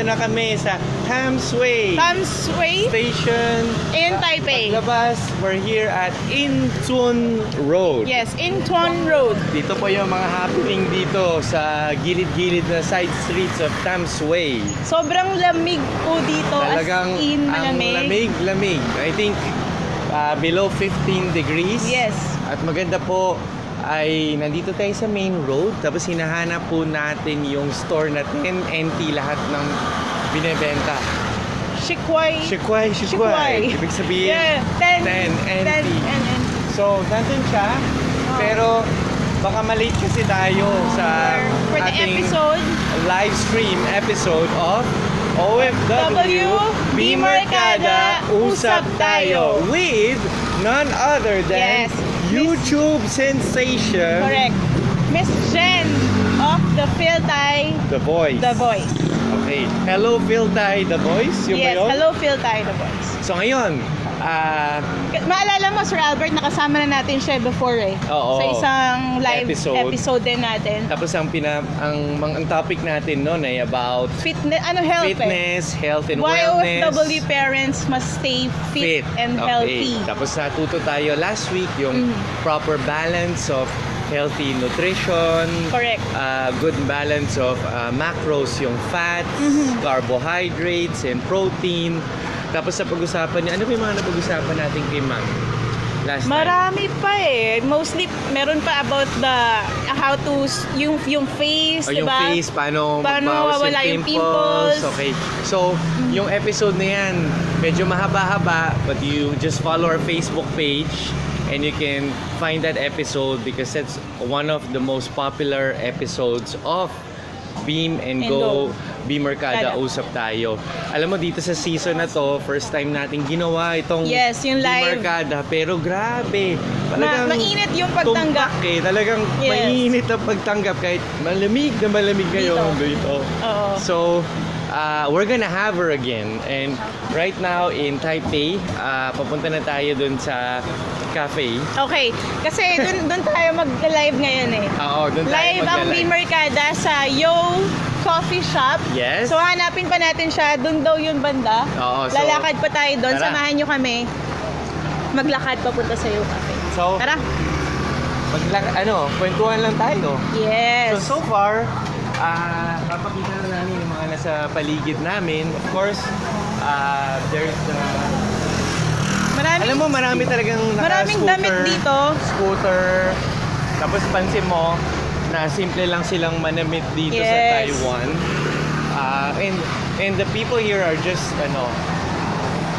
nandito na kami sa Tamsui Station. In Taipei. Paglabas, we're here at Incheon Road. Yes, Incheon Road. Dito po yung mga happening dito sa gilid-gilid na side streets of Tamsui. Sobrang lamig po dito. Talagang as in, ang lamig. I think below 15 degrees. Yes. At maganda po ay nandito tayo sa main road. Tapos hinahanap po natin yung store na 10 NT lahat ng binebenta. Shikway. Ibig sabihin, Yeah, 10 NT. NT. So, nandun siya. Pero baka malate kasi tayo sa For the ating episode, live stream episode of OFW Beamerkada Usap tayo with none other than Yes, YouTube sensation. correct. Miss Jen of the PhilTai, The Voice. The Voice. Okay. Hello PhilTai, The Voice. Yung Yes, ba yun? Hello PhilTai, The Voice. So ngayon, Maalala mo, Sir Albert, nakasama na natin siya before Oo. sa isang live Episode. episode din natin. tapos ang topic natin noon ay about fitness, health and Why wellness. OFW parents must stay fit and Okay. healthy. Tapos natuto tayo last week yung proper balance of healthy nutrition. Correct. Good balance of macros, yung fats, carbohydrates, and protein. Tapos sa pag-usapan niya, ano ba yung mga napag-usapan natin kay Ma'am last time? Marami pa Mostly, meron pa about the how to, yung face, O yung diba? face, paano mawawala yung pimples. Okay. So, yung episode na yan, medyo mahaba-haba, but you just follow our Facebook page and you can find that episode because that's one of the most popular episodes of Beam&Go, Beamerkada, Usap tayo. Alam mo, dito sa season na to, first time nating ginawa itong Yes, yung live. Beamerkada. Pero grabe. Talagang mainit yung pagtanggap. tumpak Talagang Yes. mainit ang pagtanggap kahit malamig na malamig ngayon dito. Oo. So, we're gonna have her again. And right now in Taipei, papunta na tayo dun sa cafe. Okay, kasi dun tayo mag-live ngayon Oo, dun tayo Live ang magla-live. Beamerkada sa Yo Coffee Shop. Yes. So hanapin pa natin siya, dun daw yung banda. Oo, so, Lalakad pa tayo doon, tara. samahan nyo kami. Maglakad papunta sa Yo Cafe. So, Tara. kwentuhan lang tayo. Yes. So far, papakita na namin yung mga nasa paligid namin. Of course, there's marami talagang maraming damit dito. Scooter. Tapos pansin mo na simple lang silang manamit dito sa Yes. Taiwan. And the people here are just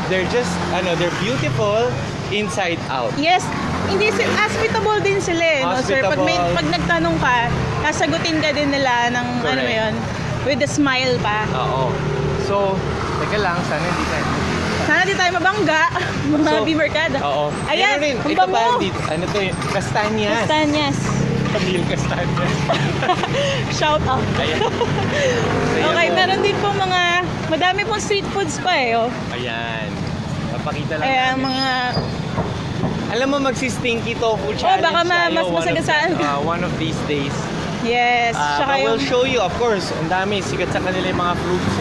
they're beautiful inside out. Yes, hindi hospitable din sila no, sir. Pag nagtanong ka, sasagutin ka din nila ng Correct. with a smile pa. Oo. So, teka lang, Sana di tayo mabangga, mga Beamerkada. Oo. Ayan, Meron rin, ang ito bango. pa dito. Ano to yung kastanyas. Kastanyas. Pamil kastanyas. Shout out. Ayan. Okay, meron din po madami pong street foods pa Ayan. Papakita lang Ayan, namin. Alam mo, magsistinky tofu challenge baka tayo mas masagasaan. one of these days. Yes, tsaka But we'll show you, of course, ang dami. Sikat sa kanila yung mga fruits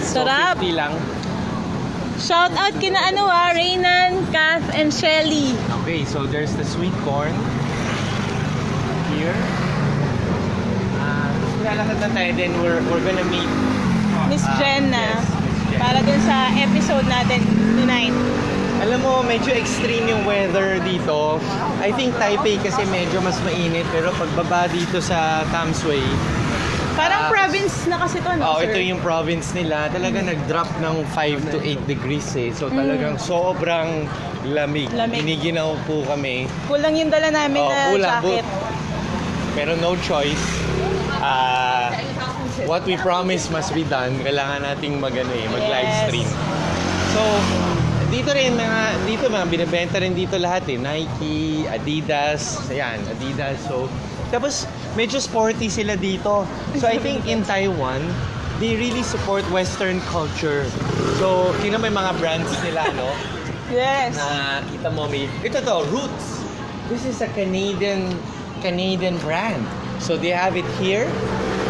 So, sarap. 50 lang. Shout out kina Reynan, Kath, and Shelly. Okay, so there's the sweet corn here. Lalakad na tayo, then we're gonna meet Miss Jen na. yes, Miss Jen. Para dun sa episode natin tonight. Alam mo, medyo extreme yung weather dito. I think Taipei kasi medyo mas mainit, pero pagbaba dito sa Tamsui, Parang province na kasi to, no, sir? ito yung province nila. Talaga nag-drop ng 5 to 8 degrees So talagang sobrang lamig. Giniginaw po kami. Kulang yung dala namin na jacket. Pero no choice. What we promise must be done. Kailangan nating mag-live stream. So, dito binibenta rin dito lahat Nike, Adidas, Adidas. So, tapos medyo sporty sila dito. So I think in Taiwan, they really support Western culture. So, may mga brands nila, no? Yes. Na kita mo ito Roots. This is a Canadian brand. So they have it here.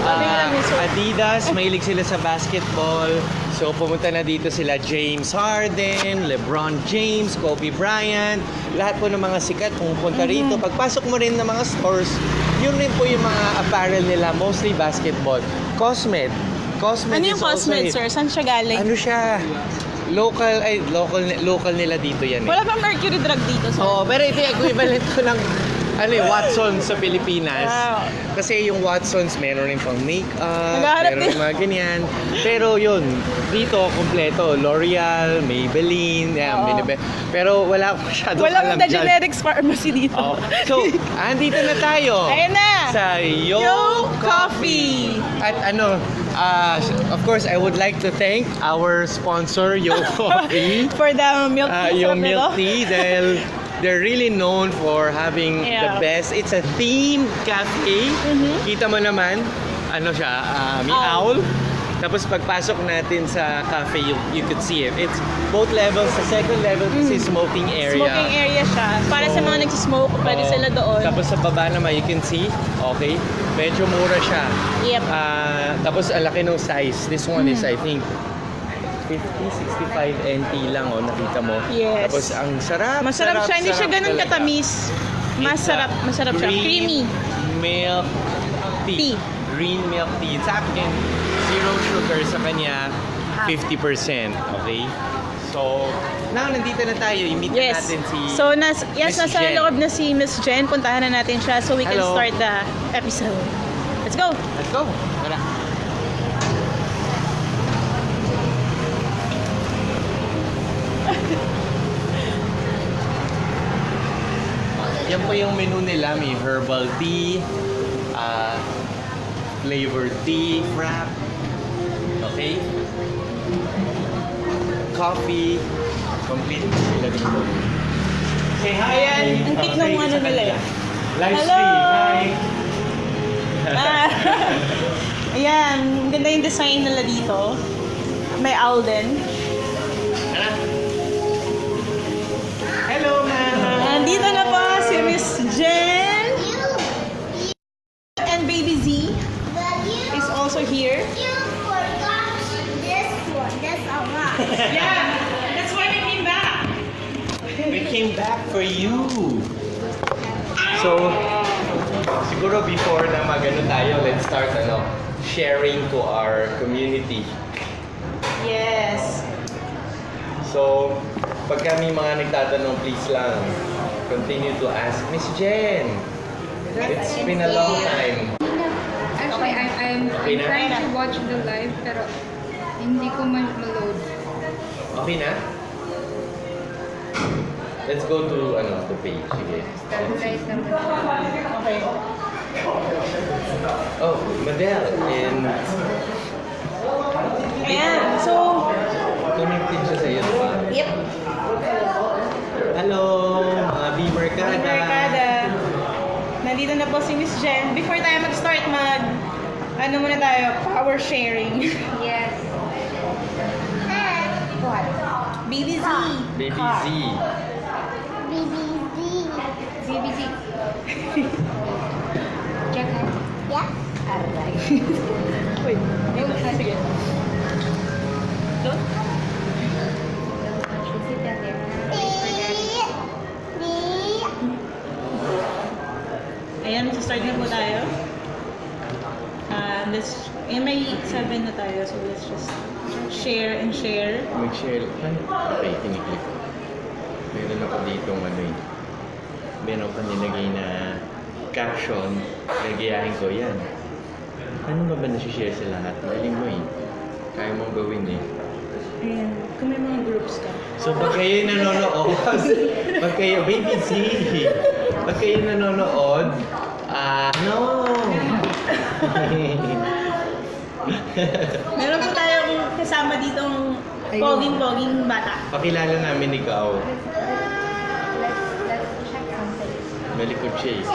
Adidas, mahilig sila sa basketball. So pumunta na dito sila James Harden, LeBron James, Kobe Bryant. Lahat po ng mga sikat pumupunta rito. Pagpasok mo rin ng mga stores, yun rin po yung mga apparel nila, mostly basketball. Cosmed. Cosmed Ano is yung also Cosmed, it. sir? Saan siya galing? Ano siya? Local nila dito yan eh. Wala bang mercury drug dito, sir? Oo, pero ito yung equivalent ko ng Watsons sa Pilipinas. Wow. Kasi yung Watsons, meron rin pang makeup, Naghahanap meron din. rin mga ganyan. Pero yun, dito, kompleto. L'Oreal, Maybelline, yan, Oo. pero wala ko masyadong Walang alam the dyan. generics pharmacy dito. Oo. So, andito na tayo. Ayan na! Sa Yo Coffee! At of course, I would like to thank our sponsor, Yo Coffee. For the milk tea. Yung sarap milk nito. tea dahil they're really known for having the Yeah. best. It's a themed cafe. Kita mo naman, ano siya, may owl. Tapos pagpasok natin sa cafe, you could see it. It's both levels. Sa second level kasi smoking area. Smoking area siya. Para sa mga nagsismoke, pwede sila doon. Tapos sa baba naman, you can see, okay, medyo mura siya. Yep. Tapos ang laki ng size. This one is, I think, 50-65 NT lang, nakita mo. Yes. Tapos ang sarap. Masarap siya. Hindi siya ganun talaga. katamis. Masarap siya. Creamy. Milk tea. Tea. Green milk tea. Sa akin, zero sugar, sa kanya 50%. Okay? So, now nandito na tayo. I-meet na natin si So, Miss nasa Jen. loob na si Miss Jen. Puntahan na natin siya so we can Hello. start the episode. Let's go! Let's go. Tara. Yan po yung menu nila. May herbal tea, flavored tea, frap. Okay? Coffee. Complete sila dito. Say hi! Ayan, ang cute ng ano nila eh. Live Hello! stream. Hi! Ah, ayan, ganda yung design nila dito. May owl din. Hello, ma'am! Nandito na po si Miss Jen. And Baby Z is also here. You forgot this one. That's a lot. Yeah, that's why we came back. We came back for you. So, siguro before na magano tayo, let's start sharing to our community. Yes. So, pag kami mga nagtatanong, please lang, continue to ask, Miss Jen, it's been a long time. Actually, I'm Okay na? trying to watch the live pero hindi ko ma-load. Okay na? Let's go to the page. Sige. Guys, naman. Okay. Oh, Madel and Ayan, so, connected siya sa iyo, diba? yep. Hello, mga Beamerkada. Beamerkada. Nandito na po si Miss Jen. Before tayo mag-start, ano muna tayo, power sharing. Yes. What? Baby Z. Baby Z. BBZ. BBC. Check out. Yeah? Aray. Wait. Sige. So, Is it that there? ayan, start na po tayo. May 7 na tayo, so let's just share and share. Mag-share. Okay, tiniklik ko. Meron ako ditong meron ko nilagay na caption. Nagayahin ko yan. Ano ba nasi-share sa lahat? Galing mo eh. Kaya mong gawin eh. Ayan, kung may mga groups ka. So pag kayo nanonood, pag kayo, baby Z, pag kayo nanonood, no! Meron po tayong kasama ditong poging-poging bata. Pakilala namin ikaw. Let's check something. Malikot siya eh.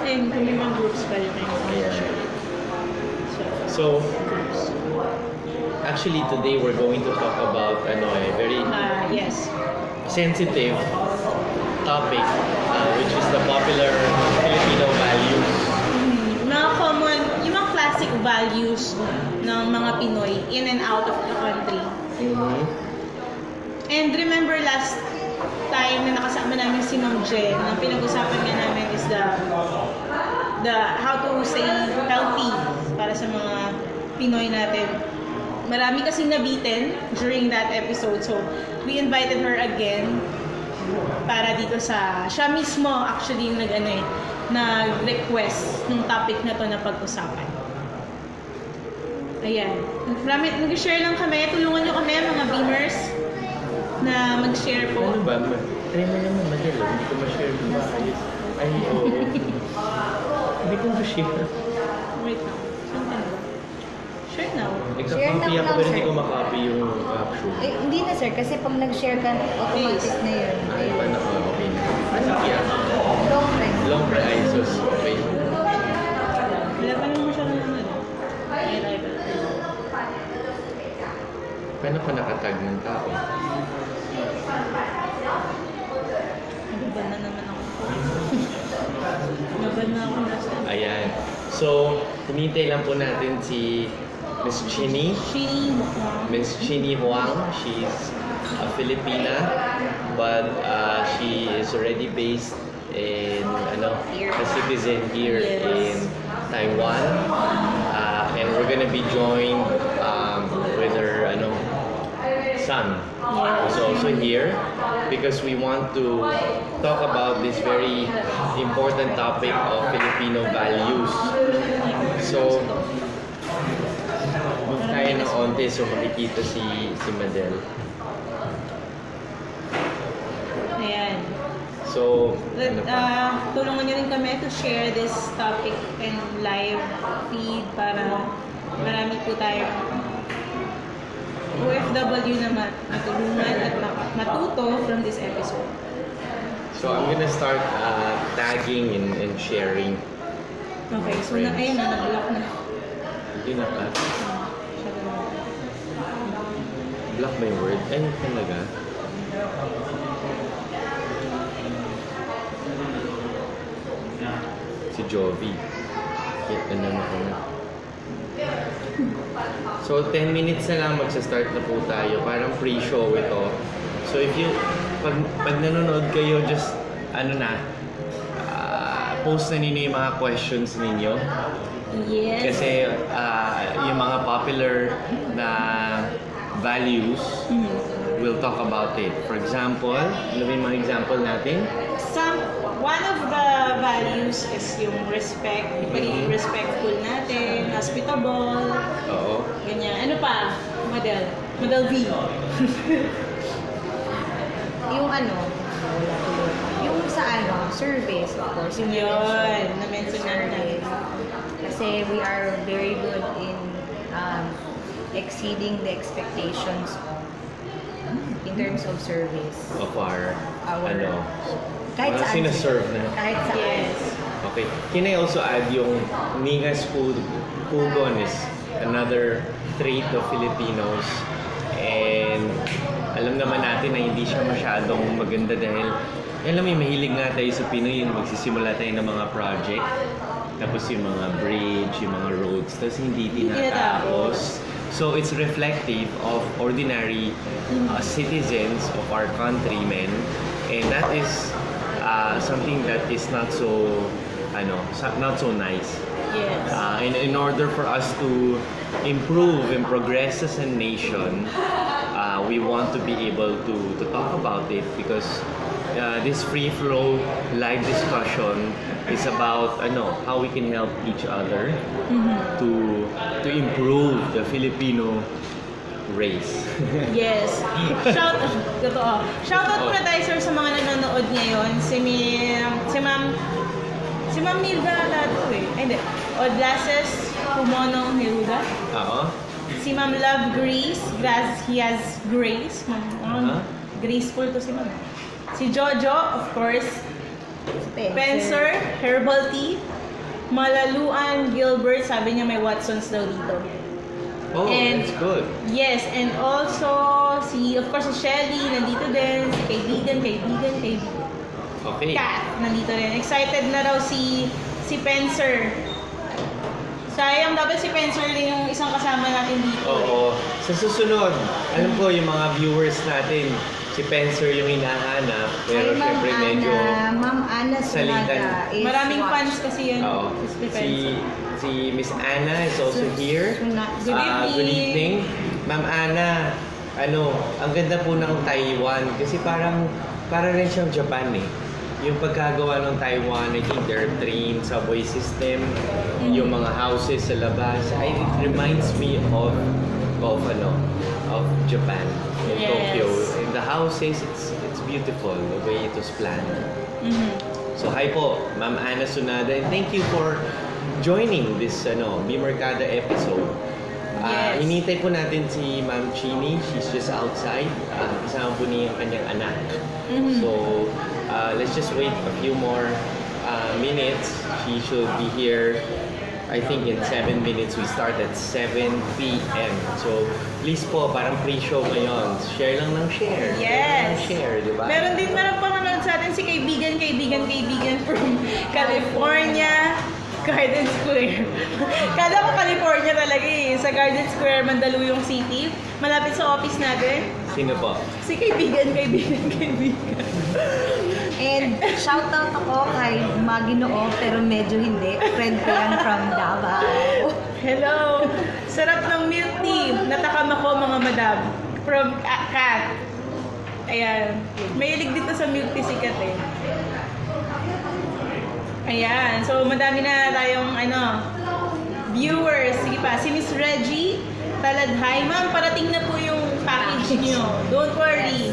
Ayun, kung may mga groups kayo kayo. Ayan. So, actually today we're going to talk about a very Yes. sensitive topic, which is the popular Filipino values. Mga common, yung mga classic values ng mga Pinoy in and out of the country. And remember last time na nakasama namin si Ma'am Jen, ang pinag-usapan nga namin is the how to say healthy para sa mga Pinoy natin. Marami kasing nabitin during that episode, so we invited her again para dito siya mismo actually yung nag-request ng topic na to na pag-usapan. Ayan. Nag-share lang kami. Tulungan nyo kami mga Beamers na mag-share po. Ano ba? Try mo naman madalo. Hindi ko ma-share kung maayos. Ay, oo. Hindi ko ma-share. Wait now. Saan ka na? Share now. Nagka-copy ako pero hindi ko makopy yung caption. Eh, hindi na sir, kasi pag nag-share ka, automatic na yun. Ay, paano ko? Okay na. Sige ah. Long press. Long pre ISOs. Okay. Wala pa naman siya ng Paano pa nakatag ng tao? Naban na naman ako. Naban na ako last time. Ayan. So, hinintay lang po natin si Miss Chinny. Miss Chinny Huang. She's a Filipina, but she is already based in, a citizen here in Taiwan. And we're gonna be joined with her, son, who's also here, because we want to talk about this very important topic of Filipino values. So, move tayo ng onte so makikita si Madel. Ayan. So, ano pa? Tulungan niyo rin kami to share this topic and live feed para marami po tayo OFW na matulungan at matuto from this episode. So, I'm gonna start tagging and sharing. Okay, so ayun na, nag-block na. Hindi na ba? Block ba yung word? Ay, talaga? Si Jovi. Ano ako na. So, 10 minutes na lang magsa-start na po tayo. Parang pre-show ito. So, if you, pag nanonood kayo, just, post na ninyo yung mga questions ninyo. Yes. Kasi, yung mga popular na values, we'll talk about it. For example, ano ba yung mga example natin? One of the values is yung respect, pagiging respectful natin, hospitable, Oo. ganyan. Ano pa? Model V. Yung yung sa service, of course. Yung Yun, na-mention natin. Kasi we are very good in exceeding the expectations in terms of service. Of our Kahit mga saan. sinaserve na. Kahit saan. Yes. Okay. Can I also add yung ningas pugon is another trait of Filipinos. And alam naman natin na hindi siya masyadong maganda dahil alam mo, mahilig nga tayo sa Pinoy yung magsisimula tayo ng mga project. Tapos yung mga bridge, yung mga roads, tapos hindi tinatapos. So it's reflective of ordinary citizens of our countrymen, and that is something that is not so nice. Yes. In order for us to improve and progress as a nation, we want to be able to talk about it because this free flow live discussion is about how we can help each other to improve the Filipino race. Yes. Shoutout muna tayo sir sa mga nanonood ngayon. Si Ma'am Milda Lado eh. Ay, hindi. Odlases Pumonong Neruda. Oo. Si Ma'am Love Grace. He has grace. Graceful to si Ma'am. Si Jojo, of course. Spencer, Herbal Tea. Malaluan Gilbert, sabi niya may Watsons daw dito. Oh, that's good. Yes, and also of course, si Shelly, nandito din. Si kaibigan. Okay. Kat, nandito rin. Excited na raw si Spencer. Sayang sayang, dapat si Spencer din yung isang kasama natin dito. Oo. Sa susunod, alam ko yung mga viewers natin, si Spencer yung hinahanap, pero Ay, syempre medyo Ma'am Ana salitan. Sunada is Maraming watch. fans kasi yan. Oo. Si Spencer. Si Miss Anna is also here. Good evening. Good evening. Ma'am Anna, ang ganda po ng Taiwan kasi para rin siyang Japan eh. Yung pagkagawa ng Taiwan, I think their train, subway system, yung mga houses sa labas, it reminds me of Japan, in Yes. Tokyo. In the houses, it's beautiful the way it was planned. So hi po, Ma'am Ana Sunada, and thank you for joining this Beamerkada episode. Yes. Inintay po natin si Ma'am Chini. She's just outside. Kasama po niya yung kanyang anak. So, let's just wait a few more minutes. She should be here. I think in 7 minutes. We start at 7 p.m. So, please po, parang pre-show ngayon. Share lang ng share. Yes. Share, di ba? Meron pang nanonood sa atin si kaibigan from California, Garden Square. Kada ko California talaga eh. Sa Garden Square, Mandaluyong City. Malapit sa office natin. Sino po? Si kaibigan. And shoutout ako kay Maginoo pero medyo hindi. Friend ko yan from Davao. Hello! Sarap ng milk tea. Natakam ako mga madam. From Kat. Ayan. Mahilig dito sa milk tea si Kat eh. Ayan. So, madami na tayong viewers. Sige pa. Si Miss Reggie Taladhay. Ma'am, parating na po yung package nyo. Don't worry.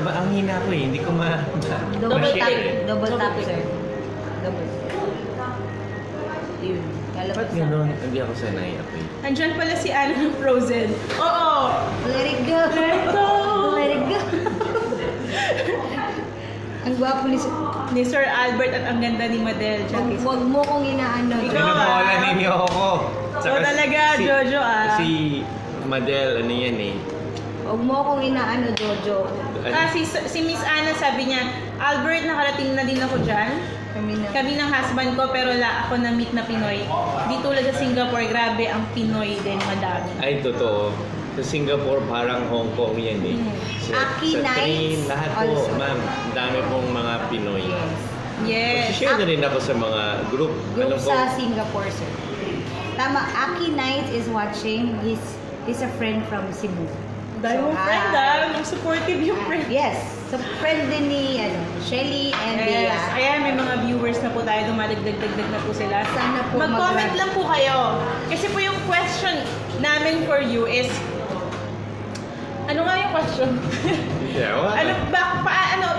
Ang hina ko eh. Hindi ko Double tap, ma-share eh. double tap, sir. Double. Yun. Ba't gano'n? Hindi ako sanay ako eh. Andyan pala si Anna ng Frozen. Oo! Let it go. Let it go. Let it go. Ang gwapo Ni Sir Albert at ang ganda ni Madel. Huwag mo kong inaano. Ikaw, Pinabola ninyo ako. So talaga, Jojo Si Madel, yan eh. Huwag mo akong inaano, Jojo. Si Miss Anna sabi niya, Albert, nakarating na din ako dyan. Kami ng husband ko, pero ako na-meet na Pinoy. Di tulad sa Singapore, grabe ang Pinoy din, madami. Ay, totoo. Sa Singapore, parang Hong Kong yan eh. Aki sa train, nights lahat po, also. ma'am. Dami pong mga Pinoy. Yes. Share na rin ako sa mga group. Group Alam ko, sa Singapore, sir. Tama, Aki Knight is watching. He's a friend from Cebu. Dahil yung friend supportive yung friend. Yes. So, friend din ni Shelly and Yes. Bea. Ayan, may mga viewers na po tayo, dumadagdag na po sila. Sana po Mag-comment lang po kayo. Kasi po yung question namin for you is, ano nga yung question? yeah, what?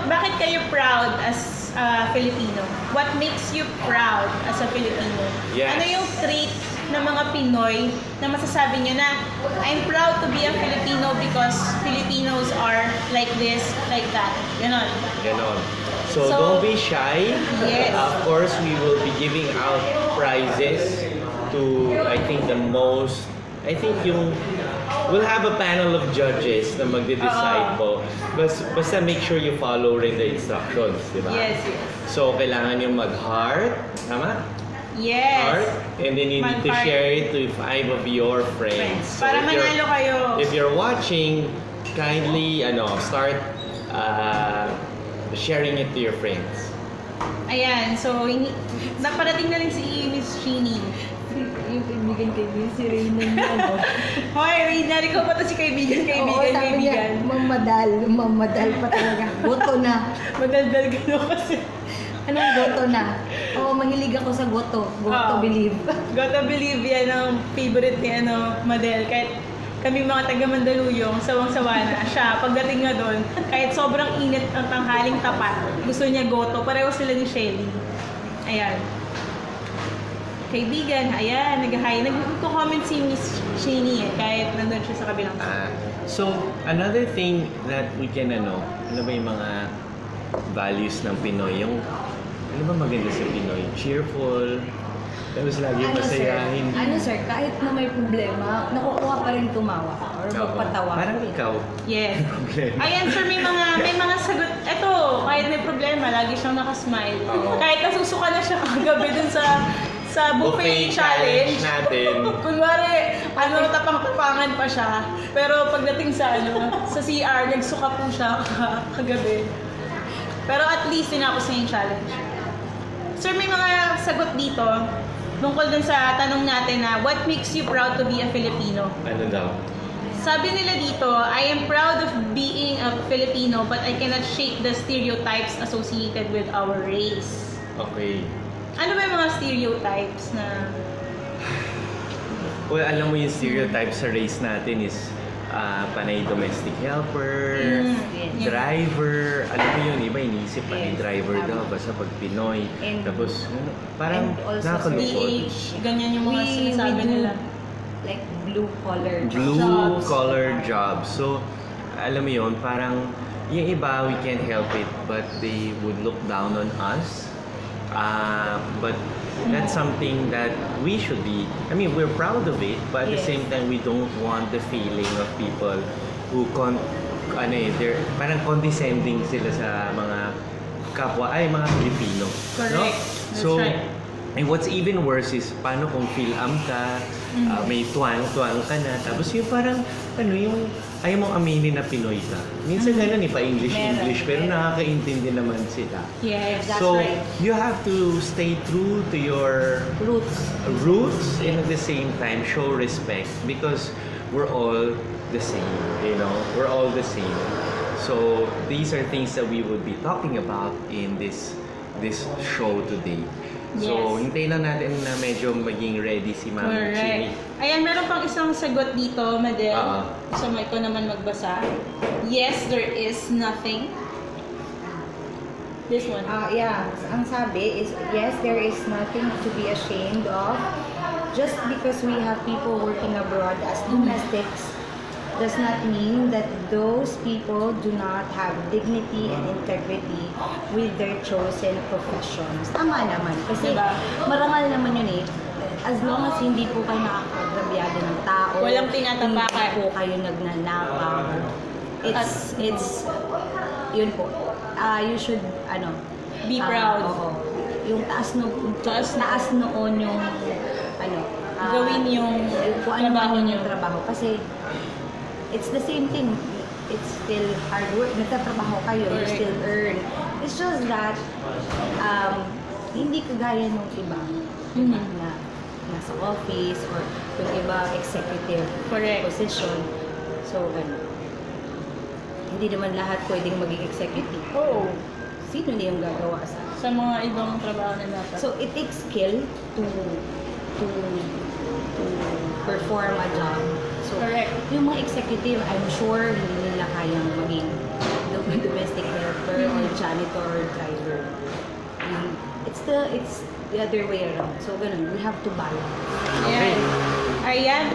Bakit kayo proud as Filipino? What makes you proud as a Filipino? Yes. Ano yung trait ng mga Pinoy na masasabi nyo na I'm proud to be a Filipino because Filipinos are like this, like that. Ganon. Ganon. So, So, don't be shy. yes. Of course, we will be giving out prizes to, I think, we'll have a panel of judges na magde-decide po. Basta make sure you follow rin the instructions, di ba? Yes. So, kailangan yung mag-heart. Tama? Yes. Heart. And then you need to Mag-heart. share it to 5 of your friends. So Para if you're- manalo kayo. If you're watching, kindly start sharing it to your friends. Ayan, so naparating na rin si Miss Chini. Yung kaibigan, si Reyna niya. Hoy, Reyna, ikaw pa to si kaibigan. Oo, sabi niya, mamadal pa talaga. Goto na. Madaldal gano kasi. Anong goto na? Oo, mahilig ako sa goto. Goto Oo. believe. Gotta believe yan ang favorite ni Madel. Kahit kami mga taga Mandaluyong, sawang-sawa na siya. Pagdating nga doon, kahit sobrang init ang tanghaling tapat, gusto niya goto. Pareho sila ni Shelly. Ayan. Kaibigan, ayan, nag-hi. Nag-comment si Miss Shani kahit nandun siya sa kabilang side. So, another thing that we can, ano ba yung mga values ng Pinoy? Yung, ano ba maganda sa Pinoy? Cheerful, tapos lagi masayahin. Sir, kahit na may problema, nakukuha pa rin tumawa or magpatawa. Parang ikaw. Yes. Problema. Ayan, sir, may mga sagot. Eto, kahit may problema, lagi siyang nakasmile. Oo. Kahit nasusuka na siya kagabi dun sa sa buffet challenge natin. Kunwari, tapang-tapangan pa siya. Pero pagdating sa sa CR, nagsuka po siya kagabi. Pero at least tinapos niya yung challenge. Sir, may mga sagot dito tungkol dun sa tanong natin na what makes you proud to be a Filipino? Ano daw? Sabi nila dito, I am proud of being a Filipino but I cannot shake the stereotypes associated with our race. Okay. Ano ba yung mga stereotypes na... Well, alam mo yung stereotype sa race natin is panay domestic helper, Yeah. driver. Alam mo yun, iba iniisip panay driver daw basta pag Pinoy. And- Tapos, parang and also nakakalungkot. DH, ganyan yung mga sinasabi nila. Like blue-collar jobs. Blue-collar jobs. So, alam mo yun, parang yung iba, we can't help it, but they would look down on us. But that's something that we should be, I mean, we're proud of it, but at the Yes. same time, we don't want the feeling of people who they're parang condescending sila sa mga kapwa, mga Pilipino. Correct. No? That's So, right. and what's even worse is, paano kung feel-am ka, may tuwang ka na, tapos yung parang, yung ayaw mong aminin na Pinoy ka. Minsan ganun pa-English, pero nakakaintindi naman sila. Yes. That's So, right. you have to stay true to your roots and at the same time show respect because we're all the same, we're all the same. So, these are things that we would be talking about in this show today. So, Yes. hintayin lang natin na medyo maging ready si Ma'am Correct. Chini. Ayan, meron pang isang sagot dito, Madel. Oo. So, may ko naman magbasa. Yes, there is nothing. This one. Yeah, ang sabi is, yes, there is nothing to be ashamed of. Just because we have people working abroad as domestics does not mean that those people do not have dignity and integrity with their chosen professions. Tama naman. Kasi Diba? marangal naman yun eh. As long as hindi po kayo nakakagrabyado ng tao, Walang tinatapakan. hindi po kayo nagnanakaw. It's, yun po. You should, Be proud. Oo. Yung taas noon yung, Gawin yung kung ano trabaho man nyo. yung trabaho. Kasi, it's the same thing. It's still hard work. Nagtatrabaho kayo, you Correct. still earn. It's just that, hindi kagaya nung iba na nasa office or yung iba executive Correct. position. So, hindi naman lahat pwedeng maging executive. Oo. Sino na yung gagawa Sa mga ibang trabaho na dapat. So, it takes skill to perform a job. So, Correct. yung mga executive, I'm sure hindi nila kayang maging domestic helper or janitor or driver. It's the other way around. So, ganun, we have to balance. Ayan. Ayan.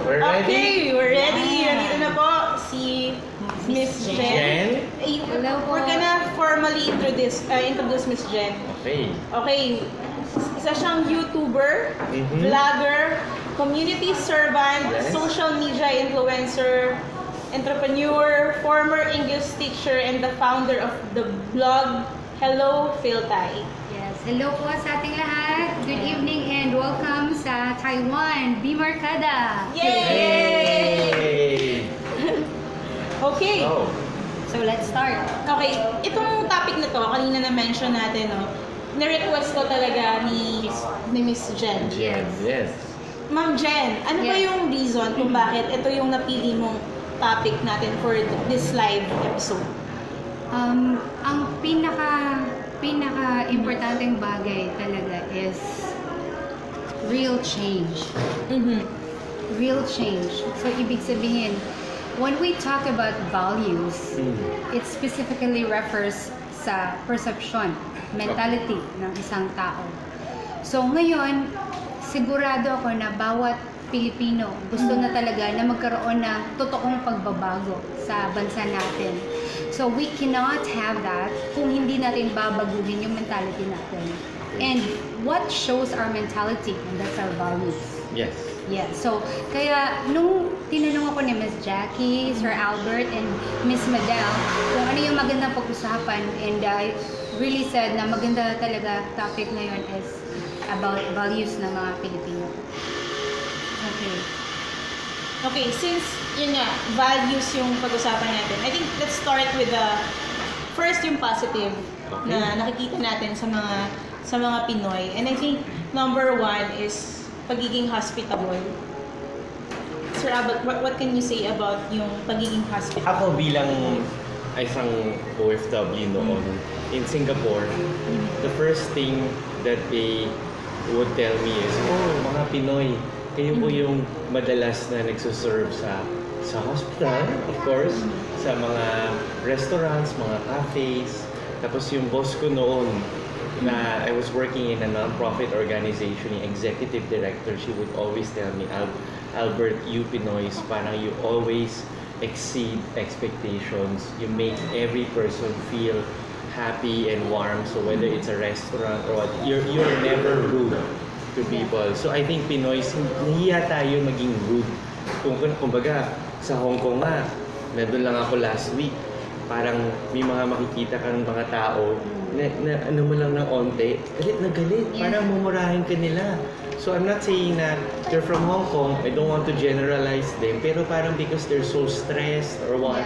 We're ready? Okay, we're ready. Yeah. Nandito na po si Miss Jen. Jen? Hello po. We're gonna formally introduce Miss Jen. Okay. Okay. Isa siyang YouTuber, Mhm. vlogger, community servant, Yes. social media influencer, entrepreneur, former English teacher, and the founder of the blog Hello PhilTai. Yes. Hello po sa ating lahat. Good evening and welcome sa Taiwan, Beamerkada. Yay! Okay. Oh. So, let's start. Okay, itong topic na to, kanina na-mention natin, no? Na-request ko talaga ni Miss Jen. Jen, yes. Ma'am Jen, ano ba Yes. yung reason kung bakit ito yung napili mong topic natin for this live episode? Ang pinaka-importanteng bagay talaga is real change. Real change. So, ibig sabihin, when we talk about values, it specifically refers sa perception, mentality ng isang tao. So, ngayon, sigurado ako na bawat Pilipino gusto na talaga na magkaroon ng totoong pagbabago sa bansa natin. So, we cannot have that kung hindi natin babaguhin yung mentality natin. And what shows our mentality? And that's our values. Yes. Yeah, so kaya nung tinanong ako ni Miss Jackie, Sir Albert, and Miss Madel kung ano yung magandang pag-usapan, and I really said na maganda talaga topic ngayon is about values ng mga Pilipino. Okay. Okay, since yun nga, values yung pag-usapan natin, I think let's start with the first yung positive na nakikita natin sa mga Pinoy. And I think number one is pagiging hospitable. Sir Albert, what can you say about yung pagiging hospitable? Ako bilang isang OFW noon in Singapore, the first thing that they would tell me is, oh, mga Pinoy, kayo po yung madalas na nagsuserve sa hospital, of course, sa mga restaurants, mga cafes. Tapos yung boss ko noon, na I was working in a non-profit organization, yung executive director, she would always tell me, Albert, you Pinoys, parang you always exceed expectations. You make every person feel happy and warm. So whether it's a restaurant or what, you're never rude to people. So I think Pinoys, nahiya tayo maging rude. Kumbaga, sa Hong Kong nga, nandun lang ako last week. Parang may mga makikita ka ng mga tao na ano mo lang ng onte, galit na galit. Parang mumurahin ka nila. So I'm not saying na they're from Hong Kong, I don't want to generalize them, pero parang because they're so stressed or what,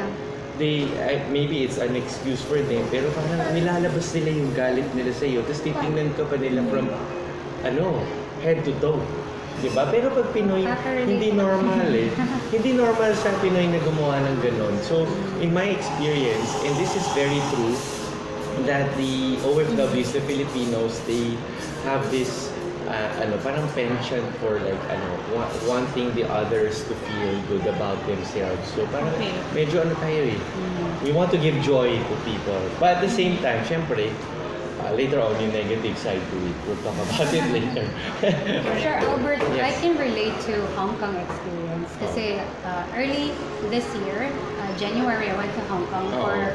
maybe it's an excuse for them, pero parang nilalabas nila yung galit nila sa iyo, tapos titingnan ka pa nila from head to toe. Diba? Pero pag Pinoy, hindi normal eh. Hindi normal sa Pinoy na gumawa ng ganon. So, in my experience, and this is very true, that the OFWs, the Filipinos, they have this parang penchant for like wanting the others to feel good about themselves. So parang medyo tayo eh. We want to give joy to people. But at the same time, syempre, later on yung negative side to it. We'll talk about it later. Sure, Albert, Yes. I can relate to Hong Kong experience. Kasi early this year, January, I went to Hong Kong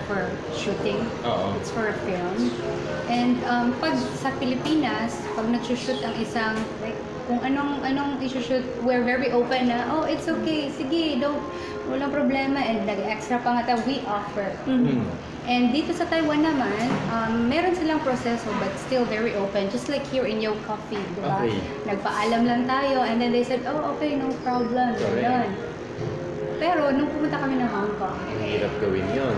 for shooting. It's for a film. And pag sa Pilipinas, pag nag-shoot ang isang, like, kung anong i-shoot, we're very open na, oh, it's okay, sige, walang problema. And nag-extra pa nga we offer. And dito sa Taiwan naman, meron silang proseso but still very open. Just like here in Yo Coffee, di ba? Okay. Nagpaalam lang tayo and then they said, oh, okay, no problem. Ganun. Pero nung pumunta kami ng Hong Kong, Ang hirap gawin yun.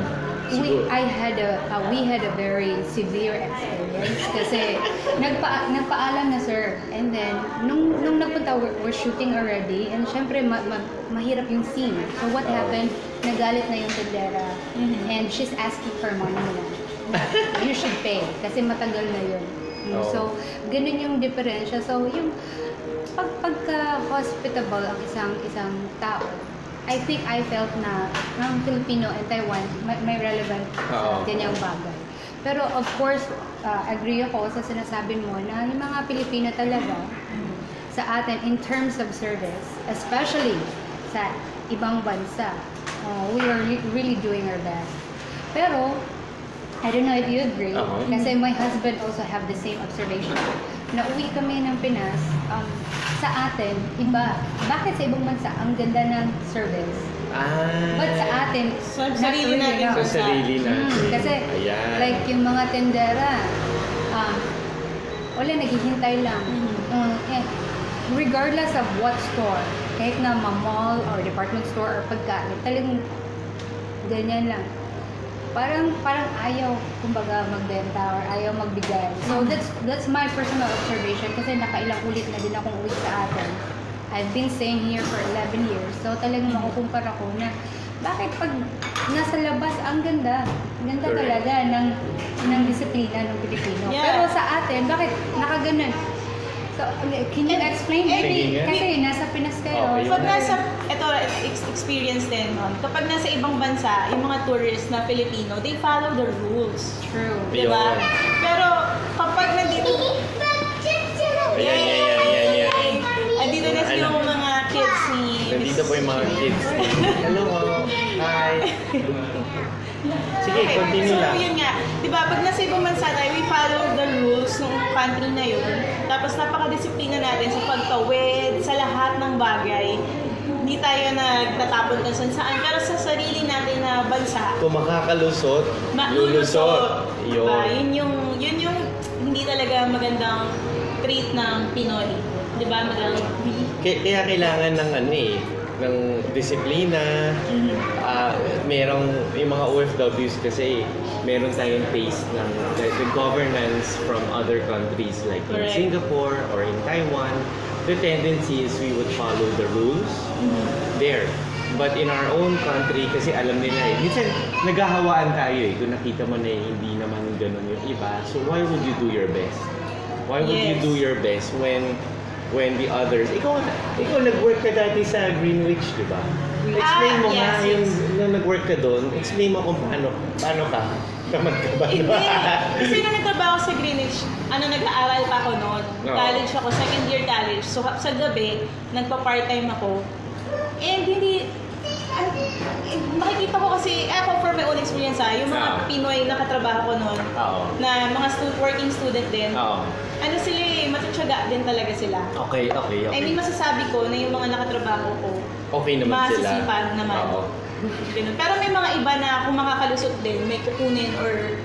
we had a very severe experience kasi nagpaalam na sir, and then nung nagpunta we're shooting already, and syempre mahirap yung scene. So what happened, nagalit na yung tindera, and she's asking for money na. You should pay kasi matagal na yun. So ganun yung diferensya. So yung pagka-hospitable ang isang tao, I think I felt na ng Filipino and Taiwan may relevant sa ganyang bagay. Pero of course, agree ako sa sinasabi mo na yung mga Pilipino talaga sa atin in terms of service, especially sa ibang bansa, we are really doing our best. Pero I don't know if you agree, kasi my husband also have the same observation. Nauwi kami ng Pinas, sa atin, iba. Bakit sa ibang bansa, ang ganda ng service? But sa atin, sarili natin. Sa sarili natin. Kasi, like yung mga tendera, wala, naghihintay lang. Regardless of what store, kahit na mall or department store or pagkain, talagang ganyan lang. Parang ayaw, kumbaga, magbenta or ayaw magbigay. So that's my personal observation kasi nakailang ulit na din akong uwi sa atin. I've been staying here for 11 years. So talagang makukumpara ko na bakit pag nasa labas ang ganda talaga ng disiplina ng Pilipino. Pero sa atin, bakit nakaganon? So, can you explain? Maybe, kasi nasa Pinas kayo. Pag experience din nun. Kapag nasa ibang bansa, yung mga tourists na Filipino, they follow the rules. True. Diba? Pero kapag nandito... Ayan. Andito na yung mga kids ni... Nandito po yung mga kids. Hello, hi. Sige, continue lang. So, yun nga. Diba, pag nasa ibang bansa tayo, we follow the rules ng country na yun. Tapos napaka-disiplina natin sa pagtawid, sa lahat ng bagay. Hindi tayo nagtatapon kung saan. Pero sa sarili natin na bansa, Kung makakalusot, lulusot. Diba? Yun yung hindi talaga magandang trait ng Pinoy. Di ba, Madam V? Kaya kailangan ng ng disiplina. Merong yung mga OFWs kasi meron tayong taste ng the governance from other countries like in Correct. Singapore or in Taiwan. The tendency is we would follow the rules there. But in our own country, kasi alam nila minsan naghahawaan tayo kung nakita mo na hindi naman ganun yung iba. So why would you do your best? Why would you Yes. do your best when the others, ikaw nag-work ka dati sa Greenwich, di ba? Explain mo nga yes, yung nung nag-work ka doon, explain mo kung paano ka magkabayo. Hindi. Kasi nung nagtrabaho sa Greenwich, nag-aaral pa ako noon. Oo. College ako, second year college. So sa gabi, nagpa-part-time ako. And hindi, nakikita ko kasi, ako for my own experience yung mga Pinoy na katrabaho ko noon, Oo. na mga working student din, Oo. sila matutsaga din talaga sila. Okay. I mean, masasabi ko na yung mga nakatrabaho ko, Okay naman sila. masisipag naman. Oo. Ganun. Pero may mga iba na kung makakalusot din, may kukunin or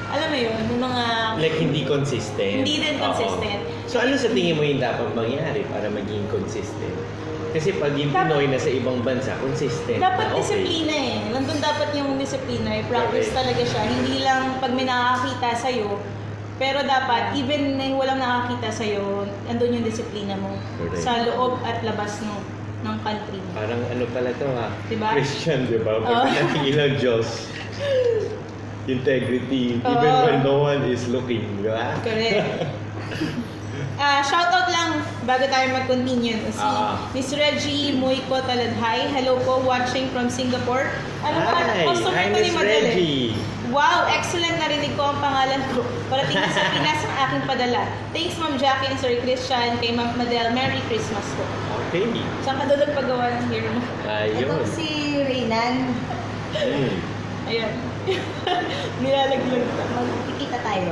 alam mo yun, yung mga Like hindi consistent. Hindi din consistent. Oo. So ano sa tingin mo yung dapat mangyari para maging consistent? Kasi pag yung Pinoy na sa ibang bansa, consistent. dapat Okay. disiplina Nandun dapat yung disiplina. Practice Okay. talaga siya. Hindi lang pag may nakakita sa'yo, pero dapat, even na walang nakakita sa'yo, andun yung disiplina mo. Correct. Sa loob at labas ng country mo. Parang ano pala to Diba? Christian, di ba? Oo. Pag natingin ng Diyos, integrity, Oo. even when no one is looking, di ba? Correct. Shoutout lang bago tayo mag-continue. Si Miss Reggie Moyko Taladhay. Hello po, watching from Singapore. Hi! Customer Hi, ko ni Miss Madel. Reggie! Wow, excellent, narinig ko ang pangalan ko. Parating sa Pinas ang aking padala. Thanks Ma'am Jackie and Sir Christian. Kay Ma'am Madel, Merry Christmas po. Okay. Saan ka doon nagpagawa ng hair mo? Ayun. Ito si Reynan. Mm. Ayan. Nilalaglag ka. Magkikita tayo.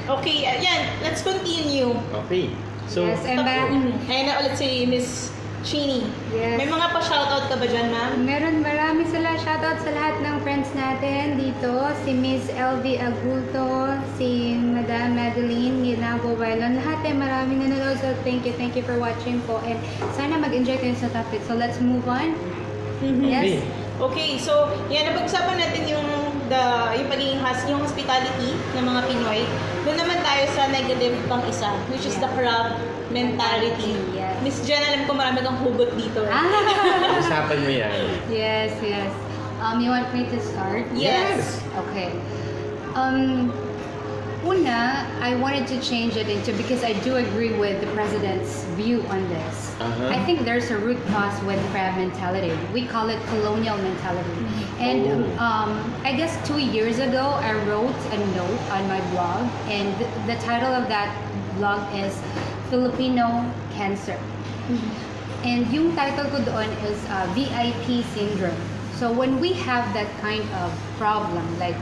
Okay, ayan. Let's continue. Okay. So, Yes, I'm back. Ayan na ulit si Miss Chini. Yes. May mga pa-shoutout ka ba dyan, ma'am? Marami sila. Shoutout sa lahat ng friends natin dito. Si Miss LV Agulto, si Madam Madeline Minago Bailon. Lahat maraming nanonood. So thank you for watching po. And sana mag-enjoy kayo sa topic. So let's move on. Yes. Okay, so yan, napag-usapan natin yung pagiging yung hospitality ng mga Pinoy. Doon naman tayo sa negative pang isa, which is the crab mentality. Yes. Miss Jen, alam ko marami kang hugot dito. usapan mo yan. Yes. You want me to start? Yes. Okay. Una, I wanted to change it into, because I do agree with the president's view on this. I think there's a root cause with crab mentality. We call it colonial mentality. And I guess 2 years ago, I wrote a note on my blog, and the title of that blog is Filipino Cancer. And yung title ko doon is VIP syndrome. So when we have that kind of problem, like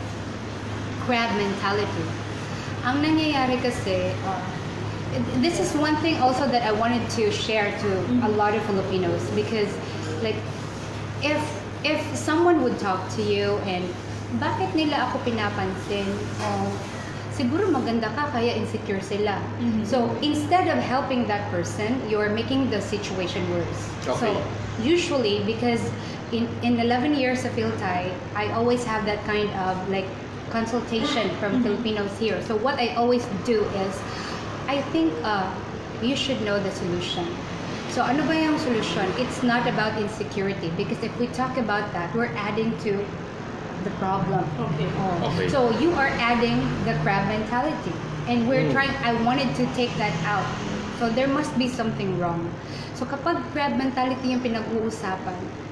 crab mentality, ang nangyayari kasi, this is one thing also that I wanted to share to a lot of Filipinos, because like if someone would talk to you and bakit nila ako pinapansin, siguro maganda ka kaya insecure sila. So instead of helping that person, you're making the situation worse. Okay. So usually, because in 11 years of PhilTai, I always have that kind of like consultation from Filipinos here. So what I always do is, I think you should know the solution. So ano ba yung solution? It's not about insecurity, because if we talk about that, we're adding to the problem. Okay. So you are adding the crab mentality, and we're trying. I wanted to take that out. So there must be something wrong. So kapag crab mentality yung pinag-uusapan,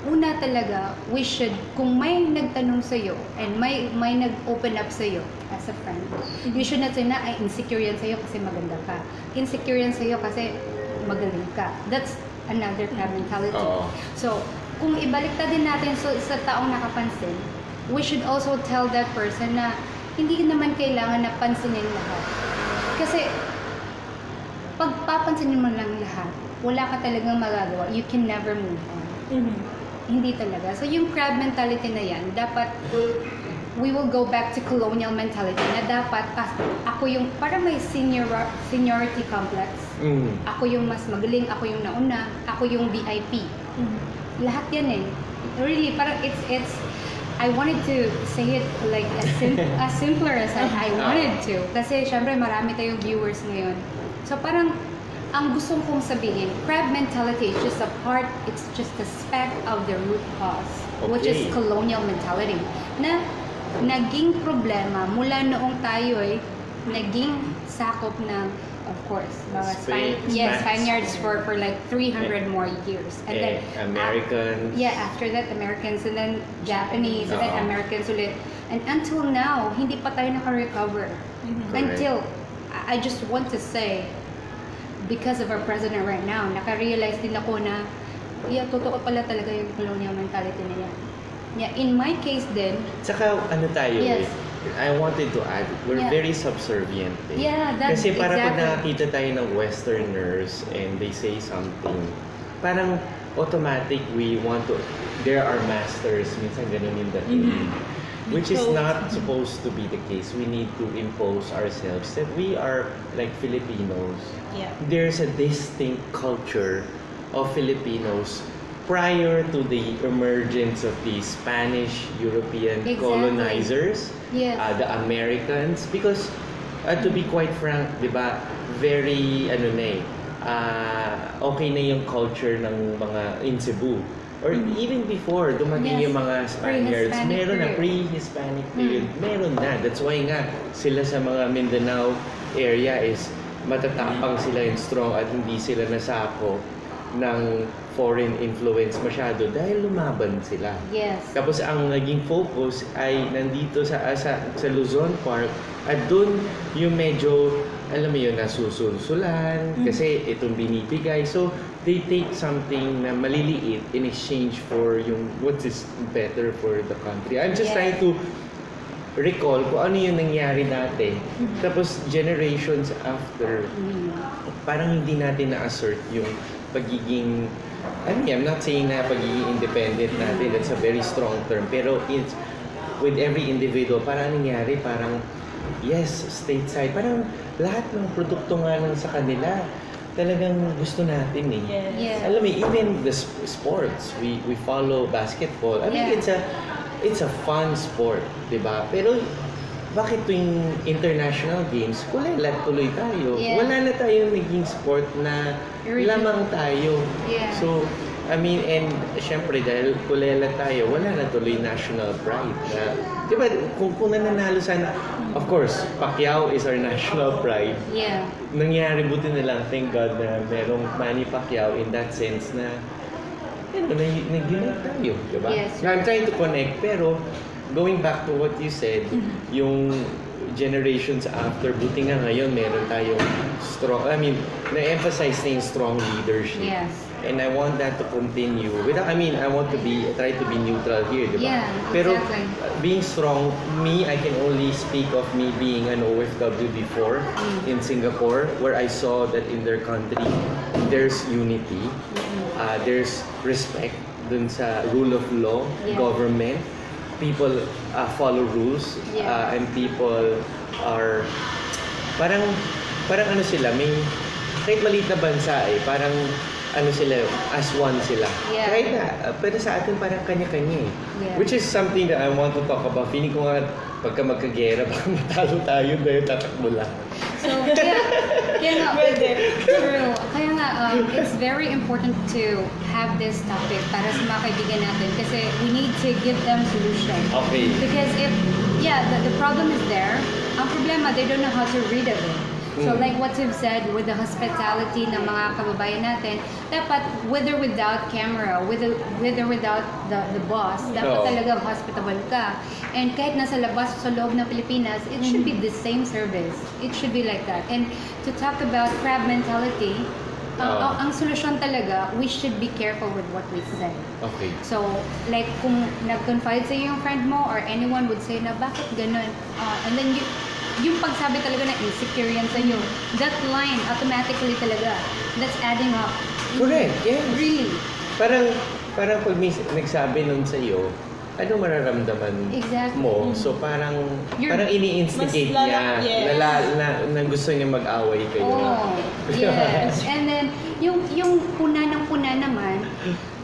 una talaga, we should, kung may nagtanong sa'yo and may nag-open up sa'yo as a friend, you should not say na, ay, insecure yan sa'yo kasi maganda ka. Insecure yan sa'yo kasi magaling ka. That's another crab mentality. So, kung ibaliktad din natin sa taong nakapansin, we should also tell that person na hindi naman kailangan na pansinin lahat. Kasi, pag papansinin mo lang lahat, wala ka talagang magagawa. You can never move on. Hindi talaga. So yung crab mentality na yan, dapat we will go back to colonial mentality na dapat ako yung parang may seniority complex. Ako yung mas magaling, ako yung nauna, ako yung VIP. Lahat yan eh. Really, parang it's I wanted to say it like as simpler as I wanted to. Kasi syempre marami tayong viewers ngayon. So parang ang gustong kong sabihin, crab mentality is just a part, it's just a speck of the root cause, which is colonial mentality. Na naging problema mula noong tayo ay naging sakop ng, of course, mga Spaniards for like 300 more years. And then Americans. After that, Americans, and then Japanese, and then Americans ulit. And until now, hindi pa tayo naka-recover. Until, I just want to say, because of our president right now, naka-realize din ako na, totoo pala talaga yung colonial mentality na yan. Yeah, in my case din. Tsaka ano tayo I wanted to add, we're very subservient. Yeah, that's Kasi para pag exactly. nakakita tayo ng Westerners and they say something, parang automatic we want to, they're our masters, minsan ganun yung dating. Which is not supposed to be the case. We need to impose ourselves that we are like Filipinos. Yeah. There's a distinct culture of Filipinos prior to the emergence of the Spanish European colonizers, the Americans, because to be quite frank, di ba, very okay na yung culture ng mga in Cebu. Or even before, dumating yung mga Spaniards, meron na pre-Hispanic period, meron na. That's why nga, sila sa mga Mindanao area is matatapang sila and strong at hindi sila nasako ng foreign influence masyado dahil lumaban sila. Yes. Tapos ang naging focus ay nandito sa Luzon Park at doon yung medyo, alam mo yun, nasusulsulan kasi itong binibigay. So, they take something na maliliit in exchange for yung what is better for the country. I'm just trying to recall kung ano yung nangyari dati. Tapos generations after, parang hindi natin na-assert yung pagiging, I'm not saying na pagiging independent natin, that's a very strong term, pero it's, with every individual, parang nangyari, parang, yes, stateside, parang lahat ng produkto nga lang sa kanila, talagang gusto natin eh. Yes. Alam mo, even the sports, we follow basketball. I mean, it's a fun sport, di ba? Pero, bakit tuwing international games, kulelat tuloy tayo. Yeah. Wala na tayong naging sport na lamang tayo. Yeah. So, I mean, and syempre dahil kulelat tayo, wala na tuloy national pride. Di ba, kung nananalo sana, of course, Pacquiao is our national pride. Yeah. Nangyari, buti na lang, thank God na merong Manny Pacquiao in that sense na, nag-unite tayo, di ba? Yes. I'm trying to connect, pero going back to what you said, yung generations after, buti nga ngayon meron tayong strong, na-emphasize na yung strong leadership. Yes. And I want that to continue. I want to try to be neutral here, di ba? Yeah, Pero exactly. being strong, I can only speak of me being an OFW before in Singapore, where I saw that in their country, there's unity, there's respect dun sa rule of law, government, people follow rules, and people are parang ano sila, may kahit maliit na bansa parang ano sila, as one sila. Yeah. Kahit na, pero sa atin parang kanya-kanya eh. Yeah. Which is something that I want to talk about. Feeling ko nga, pagka magkagera, baka matalo tayo dahil tatakbo lang. So, kaya nga, true. Kaya nga, it's very important to have this topic para sa mga kaibigan natin kasi we need to give them solution. Okay. Because the problem is there. Ang problema, they don't know how to read of it. So like what you've said with the hospitality ng mga kababayan natin, dapat with or without camera, with or without the boss, dapat talagang hospitable ka. And kahit nasa labas sa loob ng Pilipinas, it should be the same service. It should be like that. And to talk about crab mentality, ang solusyon talaga, we should be careful with what we say. Okay. So, like kung nag-confide sa yung friend mo or anyone would say na bakit ganun, and then yung pagsabi talaga na insecure yan sa'yo, that line automatically talaga, that's adding up. Correct, yes. Really. Parang pag may nagsabi nun sa'yo, ano mararamdaman Exactly. mo? So parang You're- ini-instigate mas niya yes. na gusto niya mag-away kayo. Oh, yes. And then, yung puna ng puna naman,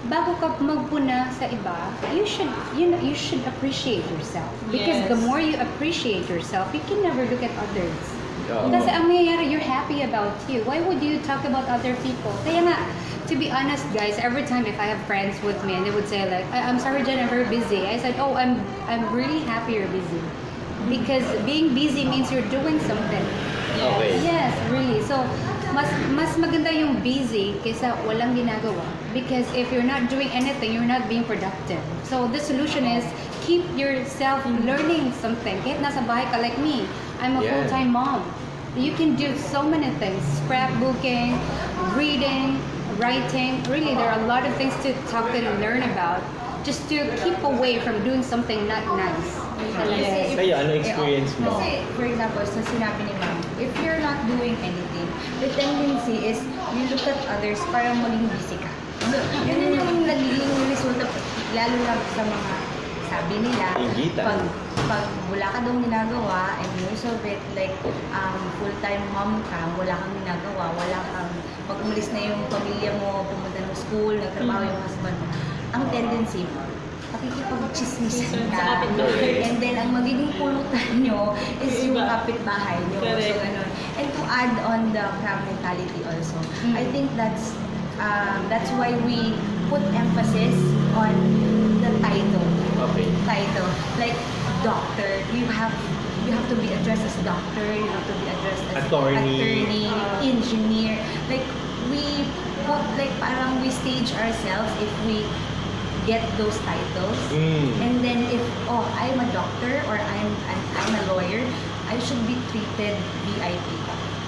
bago ka magpuna sa iba, you should appreciate yourself. Because the Yes. more you appreciate yourself, you can never look at others. Oo. Kasi ang mangyayari, you're happy about you. Why would you talk about other people? Kaya nga, to be honest, guys, every time if I have friends with me and they would say like, I'm sorry, Jen, I'm very busy. I said, oh, I'm really happy you're busy. Because being busy means you're doing something. Okay. Yes, really. So, mas maganda yung busy kaysa walang ginagawa. Because if you're not doing anything, you're not being productive. So, the solution is keep yourself learning something. Kahit nasa bahay ka like me, I'm a Yeah. full-time mom. You can do so many things. Scrapbooking, reading, writing. Really, there are a lot of things to talk and learn about. Just to keep away from doing something not nice. Yes. Kayo, ano experience mo? Kasi, for example, sa sinabi ni ma'am, if you're not doing anything, the tendency is you look at others para muling busy ka. Yun yung nagiging resulta, lalo na sa mga sabi nila, Inggitan. pag wala ka daw ginagawa, and most of it, like, full-time mom ka, wala kang ginagawa, pag umalis na yung pamilya mo, pumunta ng school, nagtrabaho yung husband mo, ang tendency, pakikipag-chismisan Sa ka. kapitbahay. And then, ang magiging pulutan nyo is yung Iba. kapitbahay nyo. So, Correct. ganun. And to add on the crab mentality also, I think that's why we put emphasis on the title. Okay. Like doctor, you have to be addressed as doctor, you have to be addressed as Attorney. engineer. Like we put parang we stage ourselves if we get those titles. And then if I'm a doctor or I'm a lawyer, I should be treated VIP.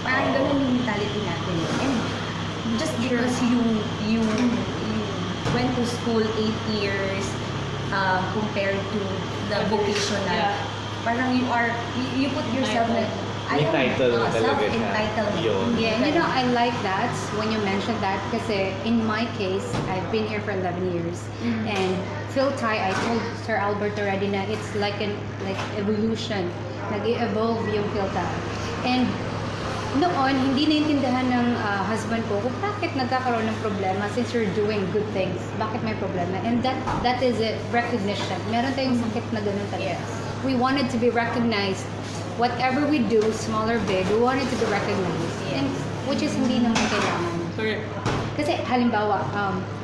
Parang ganun yung mentality natin. And just because you went to school 8 years compared to the vocational, Yeah. parang you put yourself Title. May title na talaga siya. self-entitlement. Yun. Yeah, and I like that when you mentioned that kasi in my case, I've been here for 11 years. And PhilTai, I told Sir Albert already na it's like evolution. Nag-evolve yung PhilTai. And noon, hindi naintindihan ng husband ko kung bakit nagkakaroon ng problema since you're doing good things. Bakit may problema? And that is it, recognition. Meron tayong sakit na ganun talaga. We wanted to be recognized. Whatever we do, small or big, we wanted to be recognized. And which is hindi naman kailangan. Correct. Kasi halimbawa,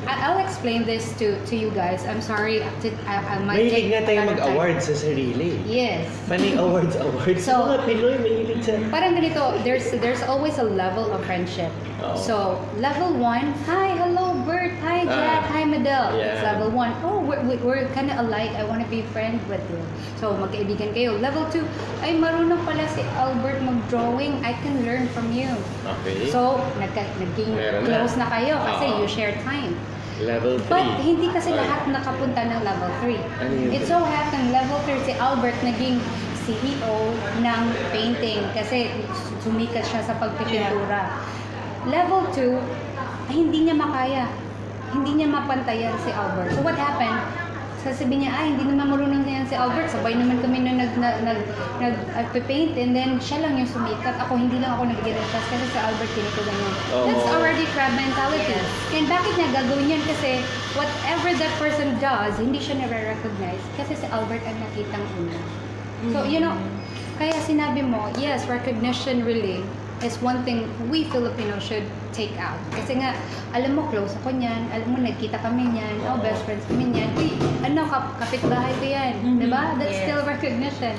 I'll explain this to you guys. I'm sorry. I might Mahilig take nga tayo a lot of time. mag-award sa sarili. Yes. Panay awards. So- Mga Pinoy, mahilig sa... Parang ganito, there's always a level of friendship. Oo. So, level 1, hi, hello, Bert, hi, Jack, hi, Madel. Yeah. It's level 1. Oh, we're kind of alike. I want to be friends with you. So, magkaibigan kayo. Level 2, ay, marunong pala si Albert mag-drawing. I can learn from you. Okay. So, naging Meron na. close na kayo kasi Oo. you share time. Level 3. But hindi kasi lahat nakapunta ng level 3. Ano yun? It so happened, level 3 si Albert naging CEO ng painting kasi sumikat siya sa pagpipintura. Level 2, ay, hindi niya makaya. Hindi niya mapantayan si Albert. So what happened? Sasabihin niya, hindi naman marunong yan si Albert. Sabay naman kami na nag-paint and then siya lang yung sumikat. Ako, hindi lang ako nabigyan ng chance kasi si Albert kinikulan niya. Oo. That's already crab mentality. And bakit niya gagawin yan? Kasi whatever that person does, hindi siya nare-recognize kasi si Albert ang nakitang una. So, kaya sinabi mo, yes, recognition really is one thing we Filipino should take out. Kasi nga, alam mo, close ako niyan, alam mo, nagkita kami niyan, best friends kami niyan, uy, kapitbahay ko yan, diba? That's Yes. still recognition.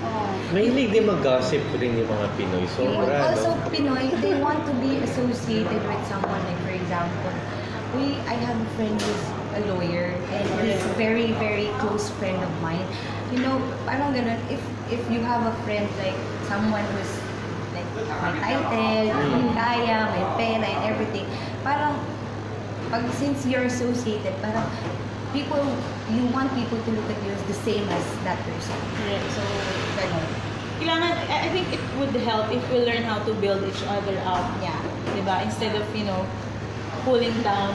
Oh. Mahilig din mag-gossip rin yung mga Pinoy. Sobra, Also, no? Pinoy, they want to be associated with someone. Like, for example, I have a friend who's a lawyer and he's a very, very close friend of mine. Parang ganun, if you have a friend like someone who's like may title, may kaya, may pera and everything, parang since you're associated, parang you want people to look at you as the same as that person. Yeah. So, ganun. Kailangan, I think it would help if we learn how to build each other up. Yeah. Diba? Instead of, pulling down.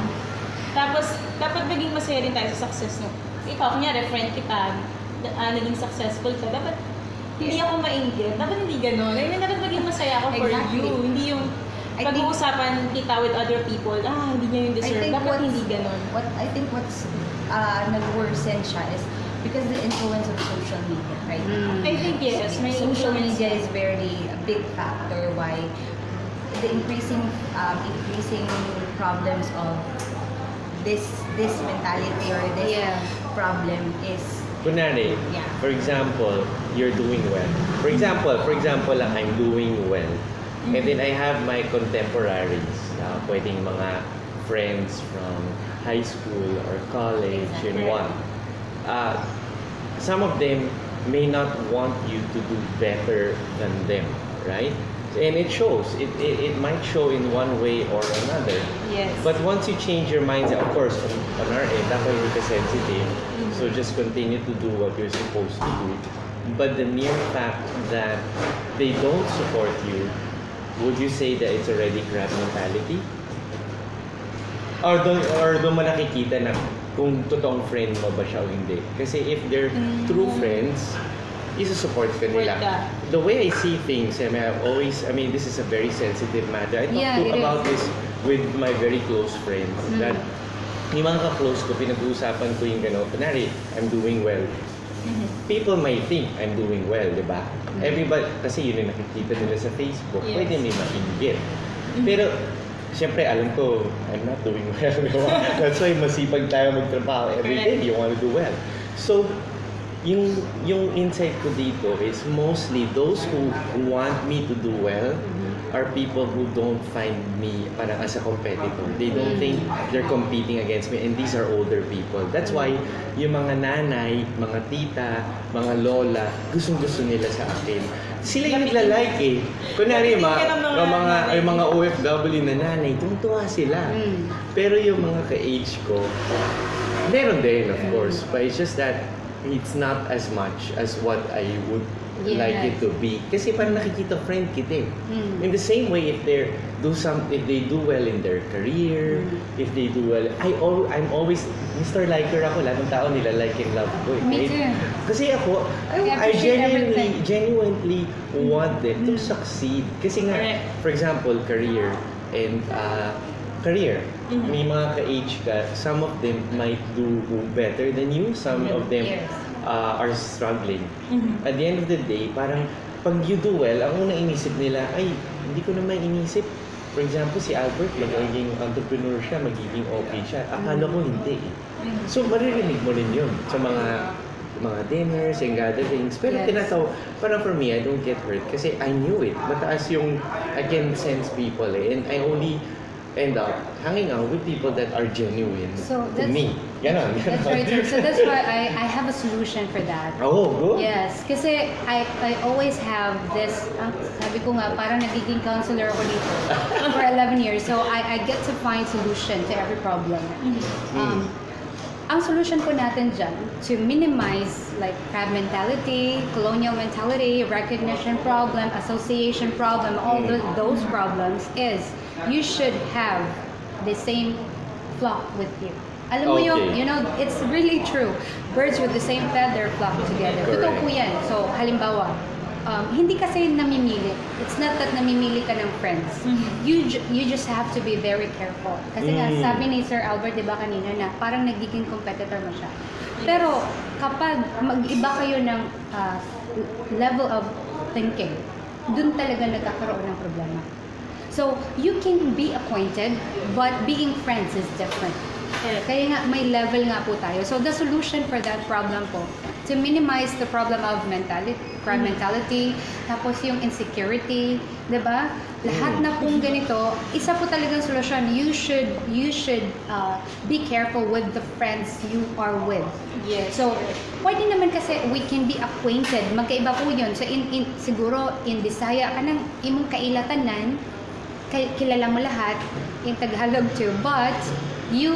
Tapos, dapat maging masaya rin tayo sa success ikaw, kunyari, friend kita, naging successful ka, dapat hindi ako mainggit. Dapat hindi gano'n. I mean, dapat maging masaya ako for Exactly. you. Hindi yung I think- pag-uusapan kita with other people, hindi niya yung deserve. Dapat hindi gano'n. I think what's nag-worsen siya is because the influence of social media, right? I think yes, may Social influence. media is very a big factor why the increasing problems of this mentality or this Yeah. problem is Kunwari, Yeah. for example, you're doing well. For example lang, I'm doing well. And then I have my contemporaries, pwedeng mga friends from high school or college and what. Some of them may not want you to do better than them, right? And it shows. It might show in one way or another. Yes. But once you change your mindset, of course, on our end, ako yung sensitive. So just continue to do what you're supposed to do. But the mere fact that they don't support you, would you say that it's already crab mentality? Or doon mo nakikita na kung totoong friend mo ba siya o hindi? Kasi if they're true friends, isusupport ka nila. Support ka. The way I see things, I mean, this is a very sensitive matter. I Yeah, talk it about is. this with my very close friends. That yung mga ka-close ko, pinag-uusapan ko yung gano'n. Kunwari, I'm doing well. People might think I'm doing well, di ba? Everybody, kasi yun yung nakikita nila sa Facebook. Yes. Pwede may mainggit. Pero, siyempre, alam ko, I'm not doing well. Di ba? That's why masipag tayo magtrabaho every day. You want to do well. So, yung insight ko dito is mostly those who want me to do well are people who don't find me parang as a competitor. They don't think they're competing against me, and these are older people. That's why yung mga nanay, mga tita, mga lola, gustong-gusto nila sa akin. Sila yung nagla-like eh. Kunwari, yung mga OFW na nanay, tumutuwa sila. Pero yung mga ka-age ko, meron din, of course. But it's just that it's not as much as what I would like it to be. Kasi parang nakikita friend kita eh. In the same way, if they do well in their career, if they do well, I'm always Mr. Liker ako. Lahat ng tao nila like and love ko. Me too. Kasi ako, I genuinely want them to succeed. Kasi nga, Correct. for example, career and career. May mga ka-age ka, some of them might do better than you, some of them are struggling. At the end of the day, parang pag you do well, ang unang inisip nila, ay, hindi ko naman inisip. For example, si Albert, magiging entrepreneur siya, magiging okay siya. Akala ko hindi eh. So, maririnig mo rin yun sa mga dinners and gatherings. Pero parang for me, I don't get hurt kasi I knew it. Mataas yung, I can sense people eh. And I only end up hanging out with people that are genuine to me. Ganon. That's right. So that's why I have a solution for that. Oh, good. Yes, kasi I always have this, sabi ko nga, parang nagiging counselor ako dito for 11 years. So I get to find solution to every problem. Ang solution po natin dyan, to minimize like crab mentality, colonial mentality, recognition problem, association problem, all those problems is you should have the same flock with you. Alam mo yung, you know, it's really true. Birds with the same feather flock together. Correct. Totoo po yan. So, halimbawa, hindi kasi namimili. It's not that namimili ka ng friends. You just have to be very careful. Kasi nga, sabi ni Sir Albert, di ba kanina, na parang nagiging competitor mo siya. Pero, kapag mag-iba kayo ng level of thinking, dun talaga nagkakaroon ng problema. So, you can be acquainted, but being friends is different. Kaya nga, may level nga po tayo. So, the solution for that problem po, to minimize the problem of crab mentality, tapos yung insecurity, di ba? Lahat na pong ganito, isa po talagang solusyon. You should be careful with the friends you are with. Yes. So, pwede naman kasi we can be acquainted. Magkaiba po yun. So, siguro, in Bisaya, kanang imong kailatanan, kilala mo lahat, in Tagalog too, but you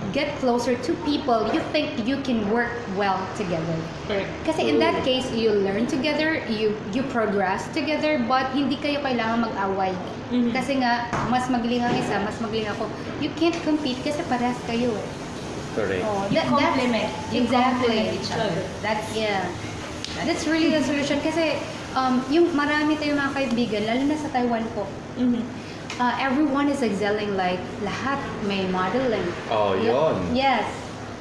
get closer to people, you think you can work well together. Correct. Kasi in that case, you learn together, you progress together, but hindi kayo kailangan mag-away. Kasi nga, mas magaling ang isa, mas magaling ako. You can't compete kasi parehas kayo. Correct. Oh, You complement. You exactly. complement each other. That's Yeah. That's really the solution. Kasi yung marami tayong mga kaibigan, lalo na sa Taiwan po, everyone is excelling, like lahat may modeling. Oh, yun. Yes.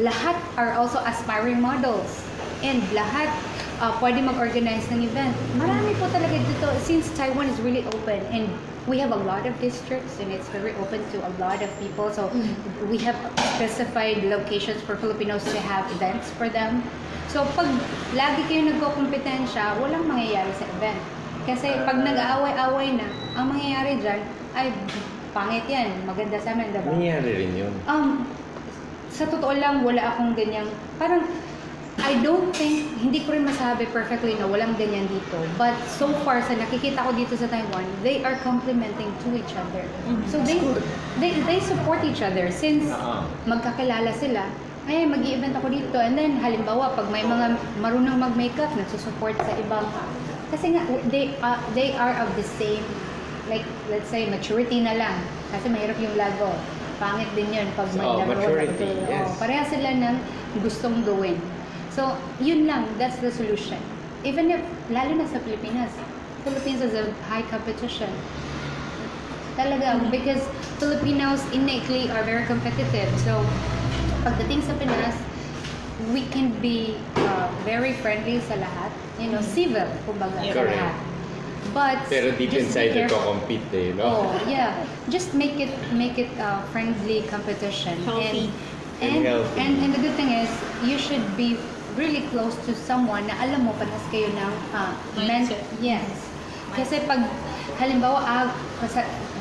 Lahat are also aspiring models. And lahat pwede mag-organize ng event. Marami po talaga dito since Taiwan is really open and we have a lot of districts and it's very open to a lot of people. So we have specified locations for Filipinos to have events for them. So pag lagi kayo nagko-kompetensya, walang mangyayari sa event. Kasi pag nag-aaway-away na, ang mangyayari dyan, ay pangit yan, maganda sa amin, diba? Nangyari rin yun. Sa totoo lang, wala akong ganyang, parang, I don't think, hindi ko rin masabi perfectly na walang ganyan dito. But so far, sa nakikita ko dito sa Taiwan, they are complementing to each other. So they support each other since magkakilala sila. Ay, mag-i-event ako dito. And then, halimbawa, pag may mga marunong mag-makeup, nagsusupport sa ibang. Kasi nga, they are of the same, like, let's say, maturity na lang. Kasi mahirap yung lago. Pangit din yun pag may maturity, yes. Pareha sila ng gustong gawin. So, yun lang, that's the solution. Even if, lalo na sa Pilipinas, Philippines is a high competition. Talaga, because Filipinos innately are very competitive. So, pagdating sa Pinas, we can be very friendly sa lahat. You know, civil, kumbaga, sa Correct. lahat. But Pero deep just inside, be careful. nagko-compete eh, no? Oh, yeah. Just make it friendly competition. Healthy. And healthy. And the good thing is, you should be really close to someone na alam mo panas kayo ng Mindset. yes. Kasi pag halimbawa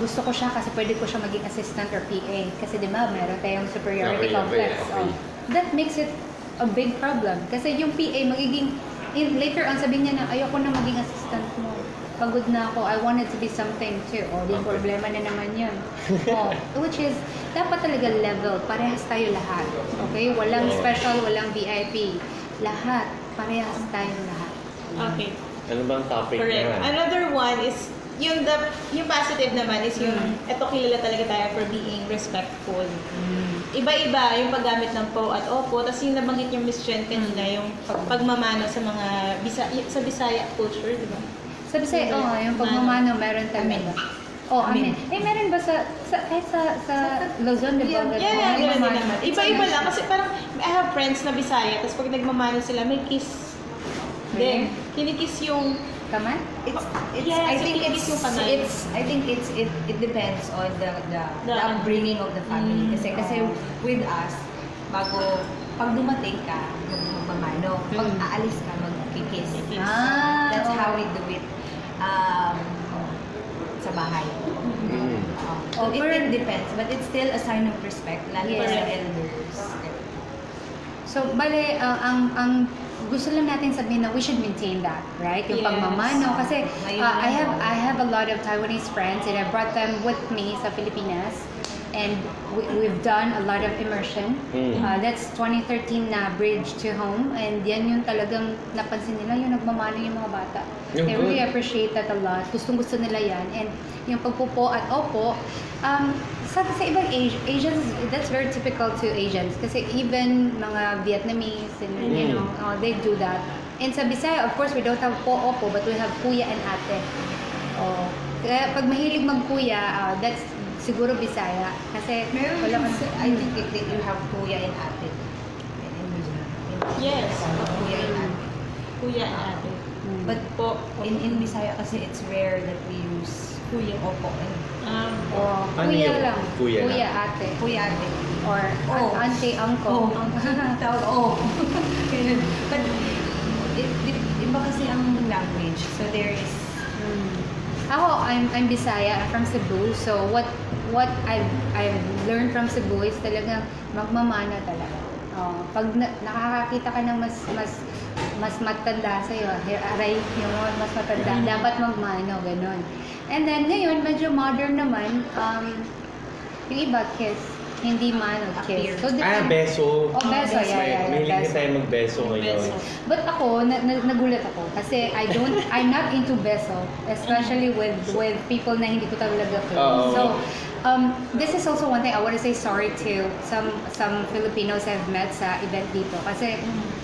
gusto ko siya kasi pwede ko siya maging assistant or PA kasi di ba meron tayong superiority Okay, complex. okay. That makes it a big problem kasi yung PA magiging later on sabihin niya na ayoko na maging assistant mo. Pagod na ako, I wanted to be something too. O, di problema na naman yun. Which is, dapat talaga level, parehas tayo lahat. Okay? Walang special, walang VIP. Lahat, parehas tayong lahat. Okay. Ano bang topic Correct. naman? Another one is, yung positive naman is yung, eto kilala talaga tayo for being respectful. Iba-iba yung paggamit ng po at opo. Tapos yung nabanggit yung Miss Jen kanina, yung pagmamano sa mga sa Bisaya culture, di ba? Sabi sa'yo, yung pagmamano, meron talaga. Amen. Meron ba kahit sa Luzon, di ba? Yeah, ganun din naman. Iba-iba lang. Kasi parang, I have friends na Bisaya, tapos pag nagmamano sila, may kiss. Then, kinikiss yung... Kaman? I think it depends on the upbringing of the family. Kasi with us, pag dumating ka, magmamano. Pag aalis ka, magkikis. That's how we do it sa bahay. It depends, but it's still a sign of respect, lalo pa sa elders. So, bale, ang gusto lang natin sabihin na we should maintain that, right? Yung pagmamano. Kasi I have a lot of Taiwanese friends and I brought them with me sa Pilipinas. And we've done a lot of immersion. That's 2013 na Bridge to Home. And yan yung talagang napansin nila, yung nagmamano yung mga bata. They really appreciate that a lot. Gustong-gusto nila yan. And yung pagpupo at opo, sa ibang Asians, that's very typical to Asians. Kasi even mga Vietnamese, and, you know, they do that. And sa Bisaya, of course, we don't have po, opo, but we have kuya and ate. Kaya pag mahilig mag-kuya, that's siguro Bisaya. Kasi wala kasi, I think you have kuya and ate. Yes. Kuya and ate. Kuya and ate. But po, in Bisaya kasi it's rare that we use kuya, opo, and kuya lang. Kuya Kuya, lang. ate. kuya ate. Or auntie, uncle. Tawag, But iba kasi ang language. So there is Ako, I'm Bisaya. I'm from Cebu. So what I've learned from Cebu is talagang magmamana talaga. Pag nakakakita ka ng mas matanda sa iyo, aray, yung mas matanda, dapat magmano, ganun. And then ngayon, medyo modern naman, yung iba kiss, hindi mano, kiss. So, beso. Beso, yeah. Mahilig na tayo magbeso ngayon. But ako, nagulat ako kasi I'm not into beso, especially with people na hindi ko talaga feel. So, This is also one thing I want to say sorry to some Filipinos I've met sa event dito kasi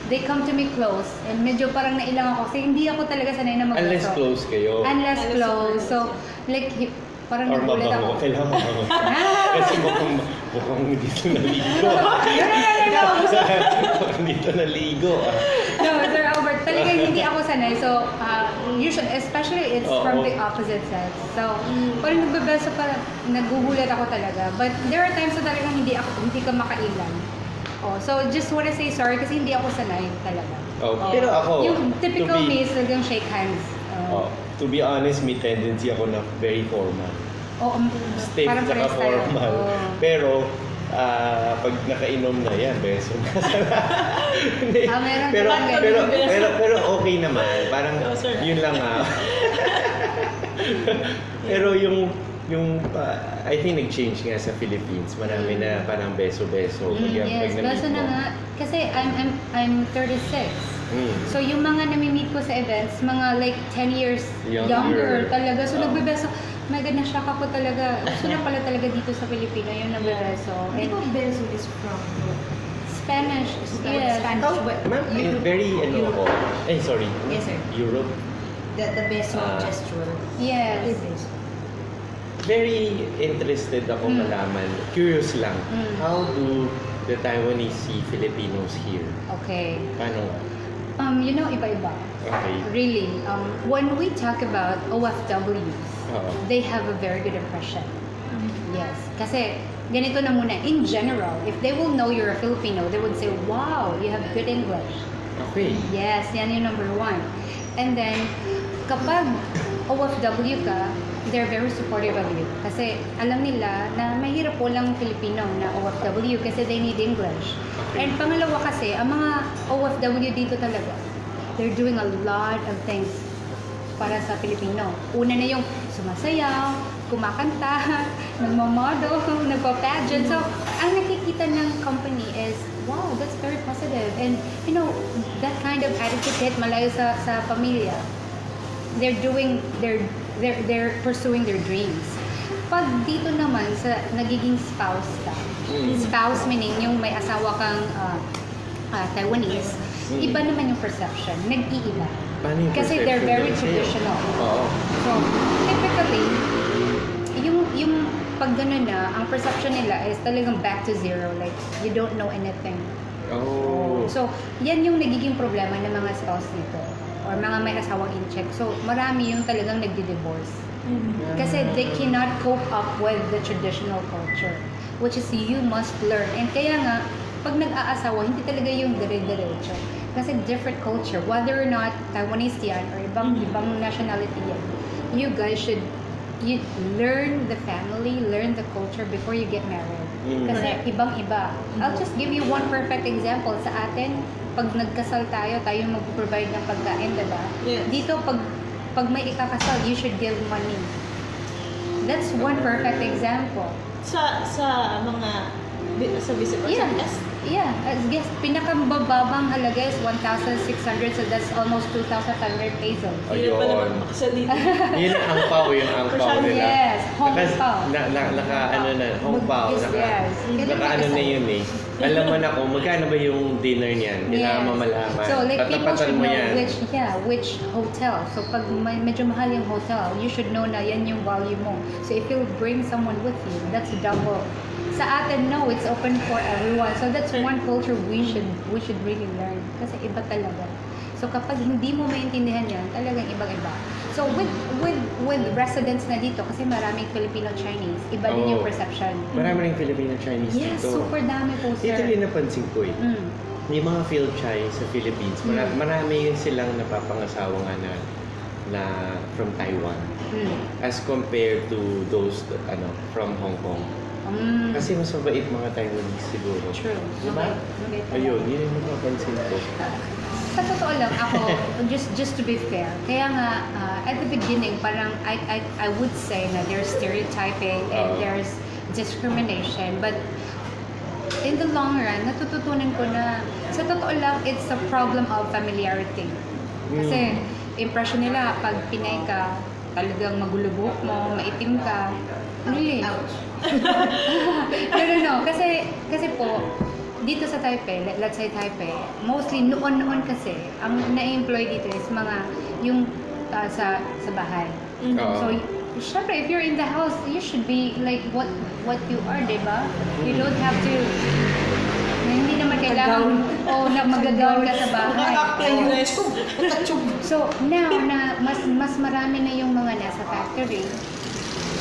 they come to me close and medyo parang nailang ako kasi hindi ako talaga sanay na magbeso. Unless close kayo. Unless close. So, like, parang Or nagulat ako. mabango. Kailangan mabango. Kasi mukhang dito naligo. Mukhang dito naligo. No, Sir Albert, talagang hindi ako sanay. So, usually, especially it's from the opposite sex. So, parang nagbebeso pa, nagugulat ako talaga. But there are times na talagang hindi ka makailan. So just wanna say sorry kasi hindi ako sanay talaga. Pero ako, yung typical me is talagang shake hands. To be honest, may tendency ako na very formal. Stiff parang saka parehas tayo. formal. Pero, pag nakainom na yan, beso na. Meron pero okay naman. Parang yun lang Pero yung I think nag-change nga sa Philippines. Marami na parang beso-beso. Yes, beso na nga. Kasi I'm 36. So yung mga nami-meet ko sa events, mga like 10 years younger talaga. So nagbebeso. My God, na-shock ako talaga. So na pala talaga dito sa Pilipino yung nagbebeso. Hindi ko beso is from Spanish. Yes. Spanish, but Ma'am, very sorry. Yes, sir. Europe. The beso gesture. Yes. Very interested ako malaman. Curious lang. How do the Taiwanese see Filipinos here? Okay. Paano? Iba-iba. Okay. Really. When we talk about OFWs, they have a very good impression. Yes. Kasi ganito na muna. In general, if they will know you're a Filipino, they would say, wow, you have good English. Okay. Yes, yan yung number one. And then, kapag OFW ka, they're very supportive of you. Kasi alam nila na mahirap po lang Filipino na OFW kasi they need English. Okay. And pangalawa kasi, ang mga OFW dito talaga, they're doing a lot of things para sa Pilipino. Una na yung sumasayaw, kumakanta, nagmamodel, nagpa-pageant. So, ang nakikita ng company is, wow, that's very positive. And, that kind of attitude kahit malayo sa pamilya, they're pursuing their dreams. Pag dito naman sa nagiging spouse ka, spouse meaning yung may asawa kang Taiwanese, iba naman yung perception, nag-iiba. Kasi they're very traditional. So, typically, yung pag gano'n na, ang perception nila is talagang back to zero, like, you don't know anything. So, yan yung nagiging problema ng mga spouse dito or mga may asawang in-check. So, marami yung talagang nagdi-divorce. Kasi they cannot cope up with the traditional culture, which is you must learn. And kaya nga, pag nag-aasawa, hindi talaga yung dire-diretso. Kasi different culture, whether or not Taiwanese yan or ibang nationality yan, you guys should learn the family, learn the culture before you get married. Kasi ibang-iba. I'll just give you one perfect example. Sa atin, pag nagkasal tayo mag-provide ng pagkain, diba? Yes. Dito, pag may ikakasal, you should give money. That's one perfect example. Sa visit or Yeah, I guess pinakamababang halaga is 1,600, so that's almost 2,500 pesos. Yun pa naman makasalita. Yun ang angpaw nila. Yes, hongpao. Hongpao. Yes. Naka na yun eh. Alam mo na kung magkano ba yung dinner niyan. Kailangan mamalaman. So like people should mo know yan. which hotel. So pag medyo mahal yung hotel, you should know na yan yung value mo. So if you bring someone with you, that's double. Sa atin, no, it's open for everyone. So that's one culture we should really learn. Kasi iba talaga. So kapag hindi mo maintindihan yan, talagang ibang-iba. So with residents na dito, kasi maraming Filipino-Chinese, iba din yung perception. Maraming Filipino-Chinese Yes, dito. super dami po, sir. Ito rin napansin ko eh. Yung mga PhilTai sa Philippines, marami silang napapangasawa nga na from Taiwan as compared to those from Hong Kong. Kasi mas mabait mga Taiwanese siguro. True. Diba? Okay. Ayun, yun yung napapansin ko. Sa totoo lang, ako, just to be fair, kaya nga, at the beginning, parang I would say na there's stereotyping and there's discrimination, but in the long run, natututunan ko na, sa totoo lang, it's a problem of familiarity. Kasi, impression nila, pag Pinay ka, talagang magulubok mo, maitim ka, really, No. Kasi po, dito sa Taipei, let's say Taipei, mostly noon kasi, ang na-employ dito is mga yung sa bahay. So, syempre, if you're in the house, you should be like what you are, diba? You don't have to, hindi naman kailangan, magagawin ka sa bahay. So, now na mas marami na yung mga nasa factory,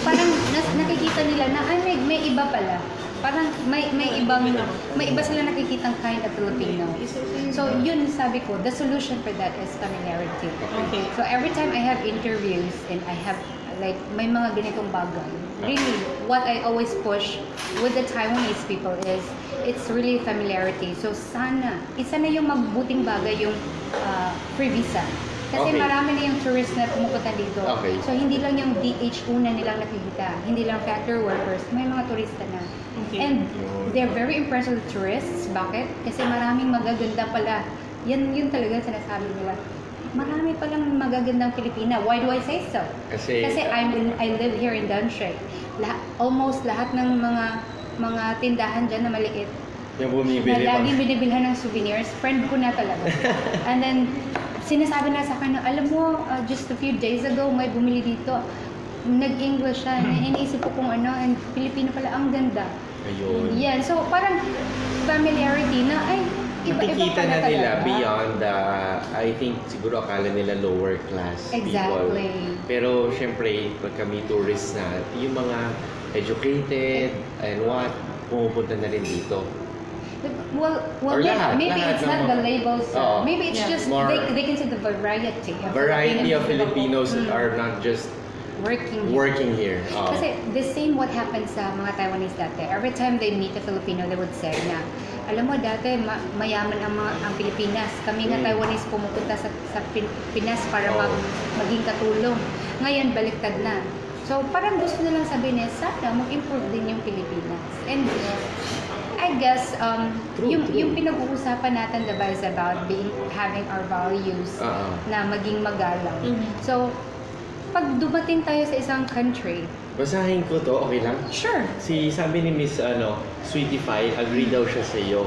parang nakikita nila na may iba pala. Parang may iba sila nakikitang kind of Filipino. So yun sabi ko, the solution for that is familiarity. Okay. So every time I have interviews and I have like may mga ganitong bagay, really what I always push with the Taiwanese people is it's really familiarity. So sana isa na yung magbuting bagay yung free visa. Kasi marami na yung tourists na pumupunta dito. Okay. So, hindi lang yung DH una nilang nakikita. Hindi lang factory workers. May mga turista na. Okay. And they're very impressed with tourists. Bakit? Kasi maraming magaganda pala. Yun talaga sinasabi nila. Marami palang magagandang Pilipina. Why do I say so? Kasi I live here in Danshui. Almost lahat ng mga tindahan dyan na maliit Yung bumibili na laging binibilhan ng souvenirs, friend ko na talaga. And then, sinasabi na sa akin, alam mo, just a few days ago, may bumili dito. Nag-English siya. Iniisip ko kung ano, and Pilipino pala, ang ganda. Ayun. Yan. So, parang familiarity na, ay, iba-iba Nakikita pala na nila talaga. beyond the, I think, siguro akala nila lower class people. Exactly. Pero, syempre, pag kami tourists na, yung mga educated and what, pumupunta na rin dito. Well, Or lahat it's ng not mga- the labels. Oo. Maybe it's just More- they can see the variety. Variety of Filipinos Filipinos are not just working here. Kasi the same what happens sa mga Taiwanese dati. Every time they meet a Filipino, they would say na, alam mo dati mayaman ang Pilipinas. Kami nga Taiwanese pumupunta sa Pinas para maging katulong. Ngayon baliktad na. So parang gusto nilang sabihin niya, sana mag-improve din yung Pilipinas. And I guess yung pinag-uusapan natin diba is about having our values na maging magalang. So pag dumating tayo sa isang country, Basahin ko to, okay lang? sure. Sabi ni Miss Sweetie Pie, agree daw siya sa iyo.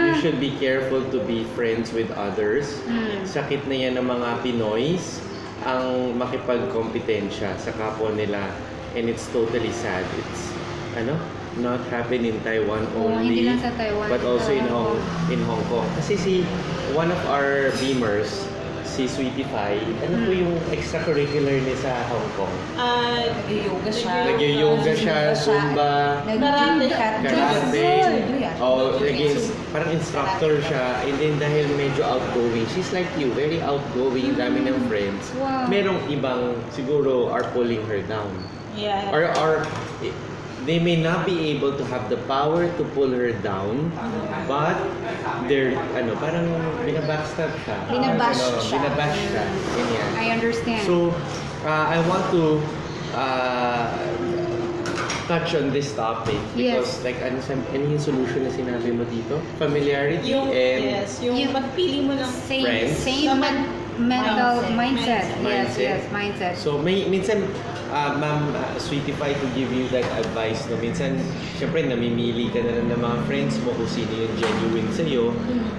You should be careful to be friends with others. Sakit na yan ng mga Pinoys ang makipagkompetensya sa kapwa nila, and it's totally sad. It's not happen in Taiwan only, hindi lang sa Taiwan, but also in Hong Kong. Kasi one of our Beamers, si Sweetie Pie, ano po yung extracurricular niya sa Hong Kong? Nag-yoga siya. Nag-yoga siya, Zumba, karate. Parang instructor siya. And then dahil medyo outgoing, she's like you, very outgoing, dami ng friends. Wow. Merong ibang siguro are pulling her down. Yeah. Or they may not be able to have the power to pull her down, but they're parang binabackstab siya. Binabash siya. Binabash siya. Ganyan. I understand. So, I want to touch on this topic because ano yung solution na sinabi mo dito? Familiarity Yung Yung magpili mo ng friends. same mental mindset. Mindset. Yes, mindset. So, minsan, Ma'am Sweetie Pie, to give you that advice, no? Minsan, syempre, namimili ka na lang ng mga friends mo kung sino yung genuine sa'yo.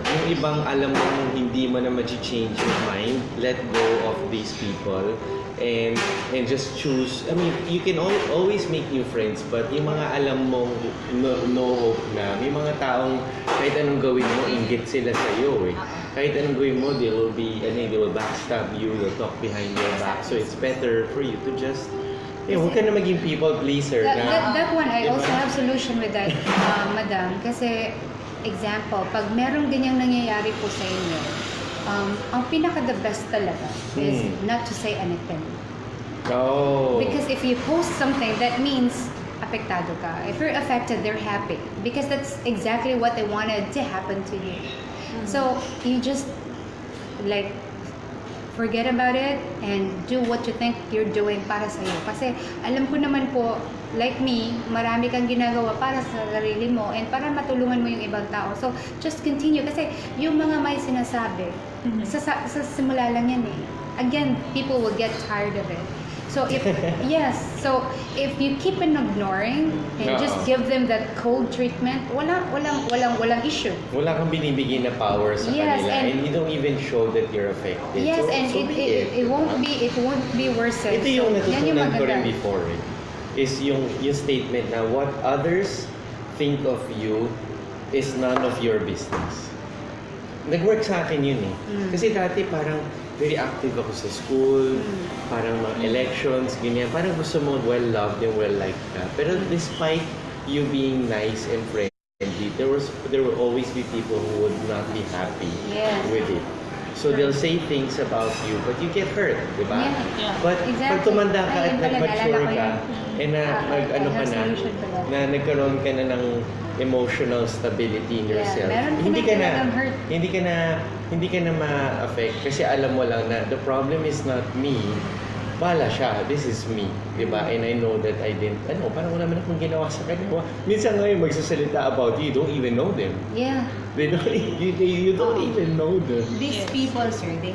Yung ibang alam mo hindi mo na ma-change your mind, let go of these people and just choose. I mean, you can always make new friends, but yung mga alam mo no hope na, may mga taong kahit anong gawin mo, inggit sila sa'yo eh. Kahit anong gawin mo, they will backstab you, they'll talk behind your back. So it's better for you to just, huwag ka na maging people pleaser. That one, I also have solution with that, madam. Kasi, example, pag merong ganyang nangyayari po sa inyo, ang pinaka-the best talaga is not to say anything. Oh. Because if you post something, that means apektado ka. If you're affected, they're happy. Because that's exactly what they wanted to happen to you. So, you just, forget about it and do what you think you're doing para sa'yo. Kasi, alam ko naman po, like me, marami kang ginagawa para sa sarili mo and para matulungan mo yung ibang tao. So, just continue. Kasi, yung mga may sinasabi, sa simula lang yan eh. Again, people will get tired of it. So if if you keep on ignoring and just give them that cold treatment, walang issue. Wala kang binibigay na power sa Yes, kanila, and you don't even show that you're affected. Yes, so, and so it won't be worse. Ito yung So, yan yung natutunan ko rin maganda. before is yung statement na what others think of you is none of your business. Nag-work sa akin yun eh. Kasi dati parang very active ako sa school, parang mga elections, ganyan. Parang gusto mo well-loved and well-liked ka. Pero despite you being nice and friendly, there will always be people who would not be happy Yes. with it. So they'll say things about you, but you get hurt, di ba? Yeah. But pag Exactly. tumanda ka Ayun at pala, nag-mature naalala ko ka, yun. and na I have solution for that. na nagkaroon ka na ng emotional stability in Yeah, yourself. meron ka Hindi na ka na talagang hurt. hindi ka na ma-affect kasi alam mo lang na the problem is not me. Bala siya, this is me, di ba? And I know that I didn't, parang wala man akong ginawa sa kanila. Minsan ngayon magsasalita about you don't even know them. Yeah. They don't, you don't even know them. These people, sir, they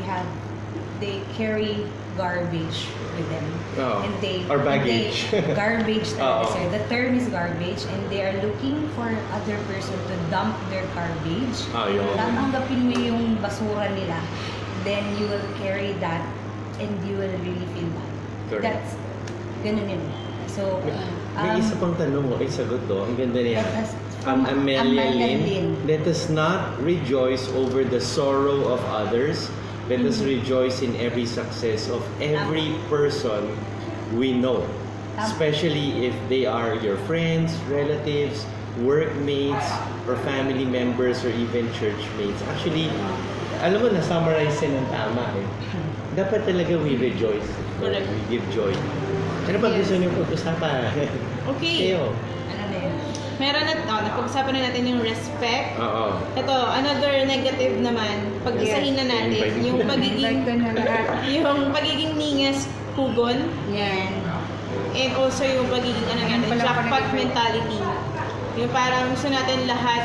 carry garbage with them. Oo. And they Or baggage. Garbage talaga, Oo. sir. The term is garbage and they are looking for other person to dump their garbage. Yun. Tatanggapin mo yung basura nila. Then you will carry that and you will really feel bad. Correct. That's ganun yun. So, May isa pang tanong mo, sagot to. Ang ganda niya. Let us- Amelia Amelia Lin, Lin. let us not rejoice over the sorrow of others. Let us rejoice in every success of every person we know. Especially if they are your friends, relatives, workmates, or family members, or even churchmates. Actually, alam mo, na-summarize ng tama eh. Dapat talaga we rejoice. Correct. We give joy. Ano pa gusto niyo pag-usapan? Okay. Kayo. ano na yun? Meron napag-usapan na natin yung respect. Oo. Ito, another negative naman, pag-isahin na natin, Invite. yung pagiging, Invite ko na lahat. yung pagiging ningas, hugon, Yan. and also yung pagiging, Ayun pala ako jackpot nag-invite. mentality. Yung parang gusto natin lahat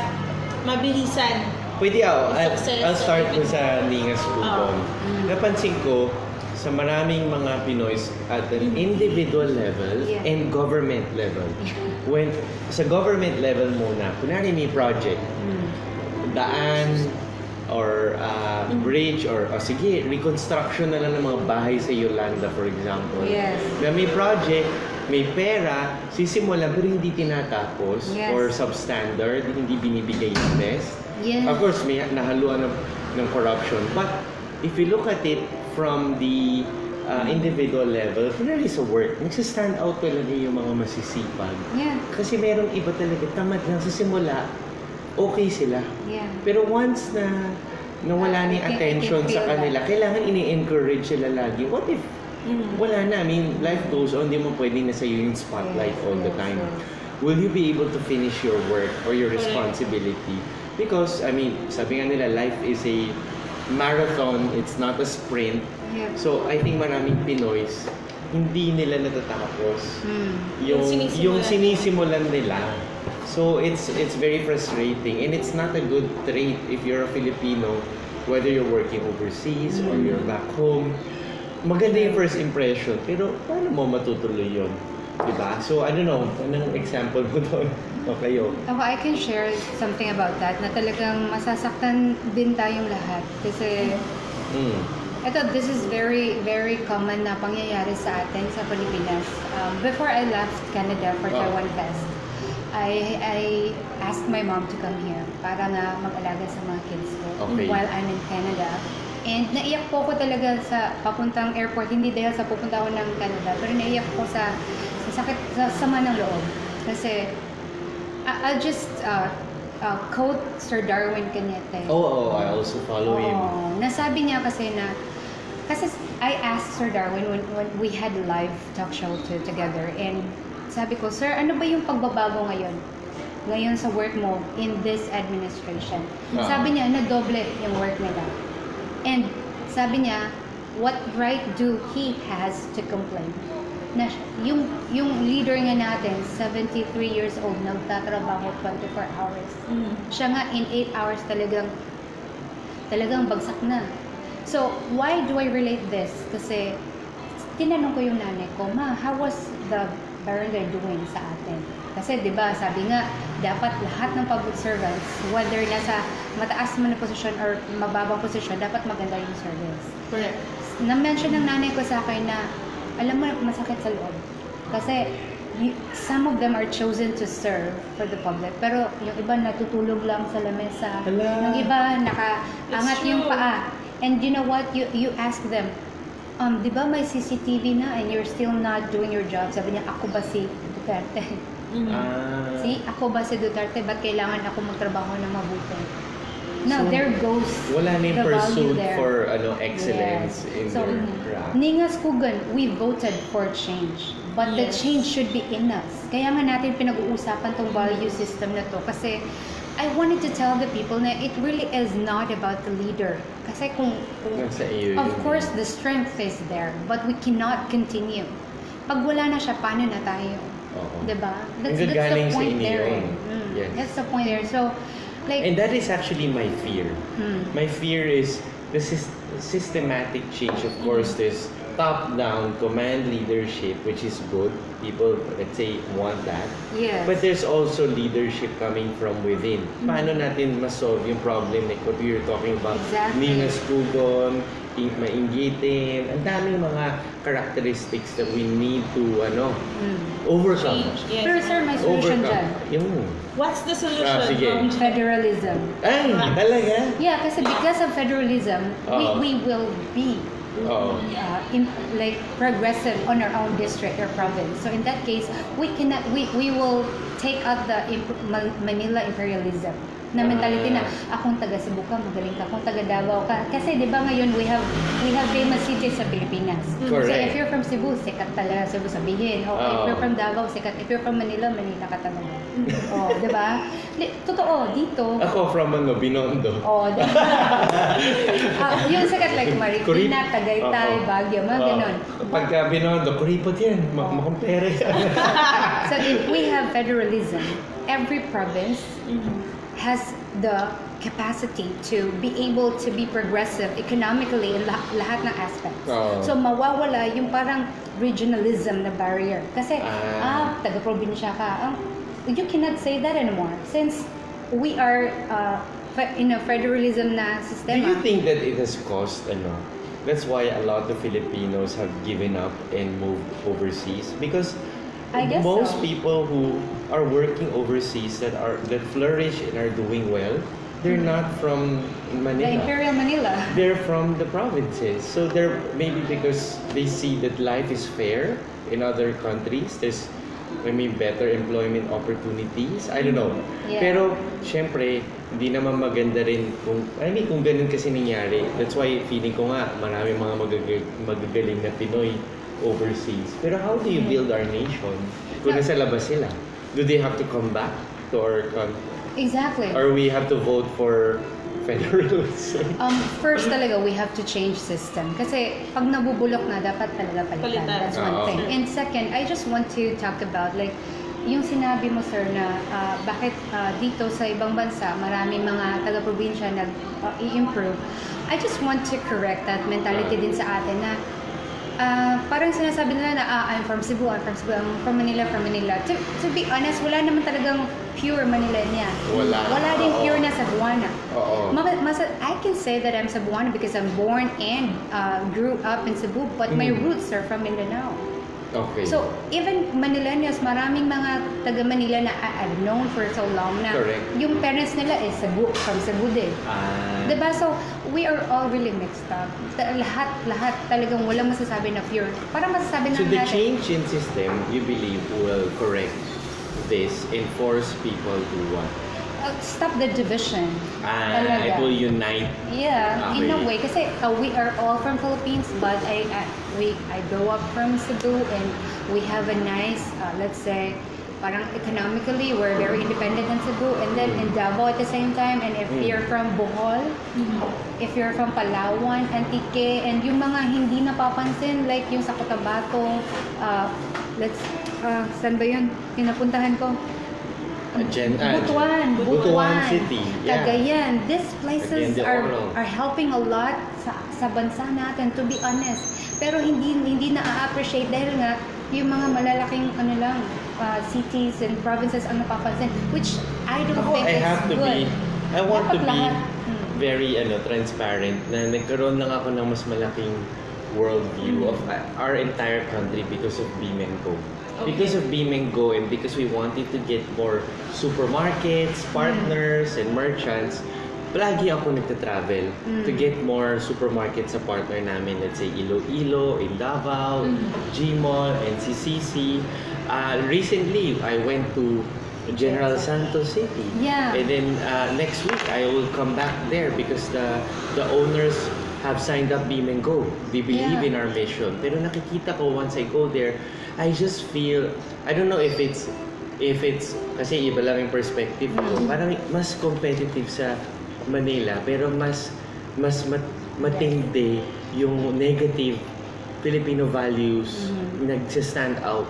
mabilisan. Pwede ako. Success. I'll start dun sa Ningas Ubon. Napansin ko, sa maraming mga Pinoys at an individual level Yeah. and government level. When sa government level muna, kunwari may project, daan or bridge or sige, reconstruction na lang ng mga bahay sa Yolanda for example. Yes. Na may project, may pera, sisimulan pero hindi tinatapos Yes. or substandard, hindi binibigay yung best. Yes. Of course, may nahaluan ng corruption. But if you look at it from the individual level, kunwari sa work, nagsistand out talaga yung mga masisipag. Yeah. Kasi merong iba talaga, tamad lang sa simula, okay sila. Yeah. Pero once na nawala ni I can attention feel sa kanila, kailangan ini-encourage sila lagi. What if wala na? I mean, life goes on, hindi mo pwedeng nasa iyo yung spotlight Yes, all the yes, time. yes. Will you be able to finish your work or your responsibility? Because, I mean, sabi nga nila, life is a marathon, it's not a sprint. Yeah. So, I think maraming Pinoys, hindi nila natatapos Yung sinisimulan. yung sinisimulan nila. So, it's very frustrating and it's not a good trait if you're a Filipino, whether you're working overseas or you're back home. Maganda yung first impression, pero paano mo matutuloy yun? Diba? So, I don't know, anong example mo doon? O kayo? Ako, I can share something about that na talagang masasaktan din tayong lahat. Kasi, this is very, very common na pangyayari sa atin sa Pilipinas. Before I left Canada for Taiwan Fest, I asked my mom to come here para nga mag-alaga sa mga kids ko Okay. while I'm in Canada. And naiyak po ko talaga sa papuntang airport, hindi dahil sa pupunta ako ng Canada, pero naiyak ko sa sakit, sa sama ng loob. Kasi, I'll just quote Sir Darwin Cañete. Oh, I also follow him. Nasabi niya kasi kasi I asked Sir Darwin when we had a live talk show together, and sabi ko, Sir, ano ba yung pagbabago ngayon sa work mo in this administration? Sabi niya, nadoble yung work nila. And sabi niya, what right do he has to complain? Na yung leader nga natin, 73 years old, nagtatrabaho 24 hours. Siya nga in 8 hours talagang bagsak na. So, why do I relate this? Kasi tinanong ko yung nanay ko, Ma, how was the barangay doing sa atin? Kasi di ba sabi nga, dapat lahat ng public servants, whether nasa mataas man na posisyon or mababang posisyon, dapat maganda yung service. Correct. Na-mention ng nanay ko sa akin na, alam mo, masakit sa loob. Kasi, some of them are chosen to serve for the public. Pero yung iba natutulog lang sa lamesa. Hala. Yung iba nakaangat It's yung true. paa. And you know what? You ask them, di ba may CCTV na and you're still not doing your job? Sabi niya, ako ba si Duterte? See, ako ba si Duterte? Ba't kailangan ako magtrabaho ng mabuti? No, So, there goes Wala na yung the value pursuit there. for excellence Yes. in So, their craft. Ningas Kugan, we voted for change. But the Yes. change should be in us. Kaya nga natin pinag-uusapan tong value system na to. Kasi I wanted to tell the people na it really is not about the leader. Kasi kung Nasa iyo of yun. course, the strength is there. But we cannot continue. Pag wala na siya, paano na tayo? Oo. Diba? Ang gagaling the sa point inyo there. yun. Yes. That's the point there. So, like, And that is actually my fear. My fear is the systematic change. Of course, there's top-down command leadership, which is good. People, let's say, want that. yes. But there's also leadership coming from within. Paano natin ma-solve yung problem like what we were talking about? Exactly. Ningas Kugon, mainggitin, ang daming mga characteristics that we need to overcome. Change. Yes. Pero sir, may solution dyan. Yung, What's the solution? sige. Federalism. ay, talaga? Yeah, kasi because of federalism, Oo. we will be Oo. like progressive on our own district or province. So in that case, we will take out the Manila imperialism na mentality na akong taga Cebu ka, magaling ka, akong taga Davao ka. Kasi 'di ba ngayon we have famous cities sa Pilipinas. So Correct. if you're from Cebu, sikat talaga Cebu sabihin. O if you're from Davao, sikat. If you're from Manila, Manila ka talaga. Oh, 'di ba? Totoo dito. Ako from Binondo. Oh, yung sikat like Marikina, Tagaytay, Baguio, mga ganon. Pagka Binondo, kuripot yan. Makumpere. So if we have federalism, every province has the capacity to be able to be progressive economically in lahat ng aspects. Oo. So mawawala yung parang regionalism na barrier. Kasi, taga-probinsya ka. You cannot say that anymore since we are in a federalism na Do sistema. you think that it has caused, that's why a lot of Filipinos have given up and moved overseas? Because I guess most so. people who are working overseas that flourish and are doing well, they're not from The Manila. Imperial Manila. They're from the provinces. So they're maybe because they see that life is fair in other countries. There's better employment opportunities. I don't know. Yeah. Pero syempre, hindi naman maganda rin kung ganun kasi nangyari. That's why feeling ko nga marami mga magagaling na Pinoy overseas. Pero how do you build our nation kung nasa labas sila? Do they have to come back to our country? Exactly. Or we have to vote for federalism? First talaga, we have to change system. Kasi pag nabubulok na, dapat talaga palitan. Palitan. That's one Oo. thing. And second, I just want to talk about like, yung sinabi mo sir na bakit dito sa ibang bansa, maraming mga taga-probinsya nag-i-improve. I just want to correct that mentality din sa atin na parang sinasabi nila na I'm from Cebu, I'm from Manila. To be honest, wala naman talagang pure Manilenya. Wala din Oo. pure na Cebuana. Oo. I can say that I'm Cebuana because I'm born and grew up in Cebu, but my roots are from Mindanao. Okay. So, even Manileños, maraming mga taga-Manila na I've known for so long na Correct. yung parents nila is from Cebu din. Diba? So, we are all really mixed up. Lahat talagang walang masasabi na pure. Parang masasabi So na the natin. change in system, you believe, will correct this and force people to what? Stop the division. Talaga. It will unite. Yeah, in a way. Kasi we are all from Philippines, but I grew up from Cebu and we have a nice, let's say, parang economically, we're very independent in Cebu. And then in Davao at the same time, and if you're from Bohol, if you're from Palawan, Antique, and yung mga hindi napapansin, like yung sa Cotabato, saan ba yun? Yung napuntahan ko? Butuan City. Yeah. Cagayan. These places Cagayan de Oro. are helping a lot sa bansa natin, to be honest. Pero hindi na-appreciate dahil nga yung mga malalaking cities and provinces ang napapansin, which I don't think is good. I want to Dapat be lahat. very transparent na nagkaroon lang ako ng mas malaking worldview of our entire country because of Beam&Go. Because of Beam&Go and because we wanted to get more supermarkets, partners, and merchants, palagi ako nagta-travel to get more supermarkets sa partner namin. Let's say Iloilo, in Davao, Gmall, NCCC. Recently, I went to General Santos City. Yeah. And then next week, I will come back there because the owners have signed up Beam&Go. They believe in our mission. Pero nakikita ko once I go there, I just feel, I don't know if it's kasi iba lang yung perspective ko. Parang mas competitive sa Manila, pero mas matindi yung negative Filipino values nagsa-stand out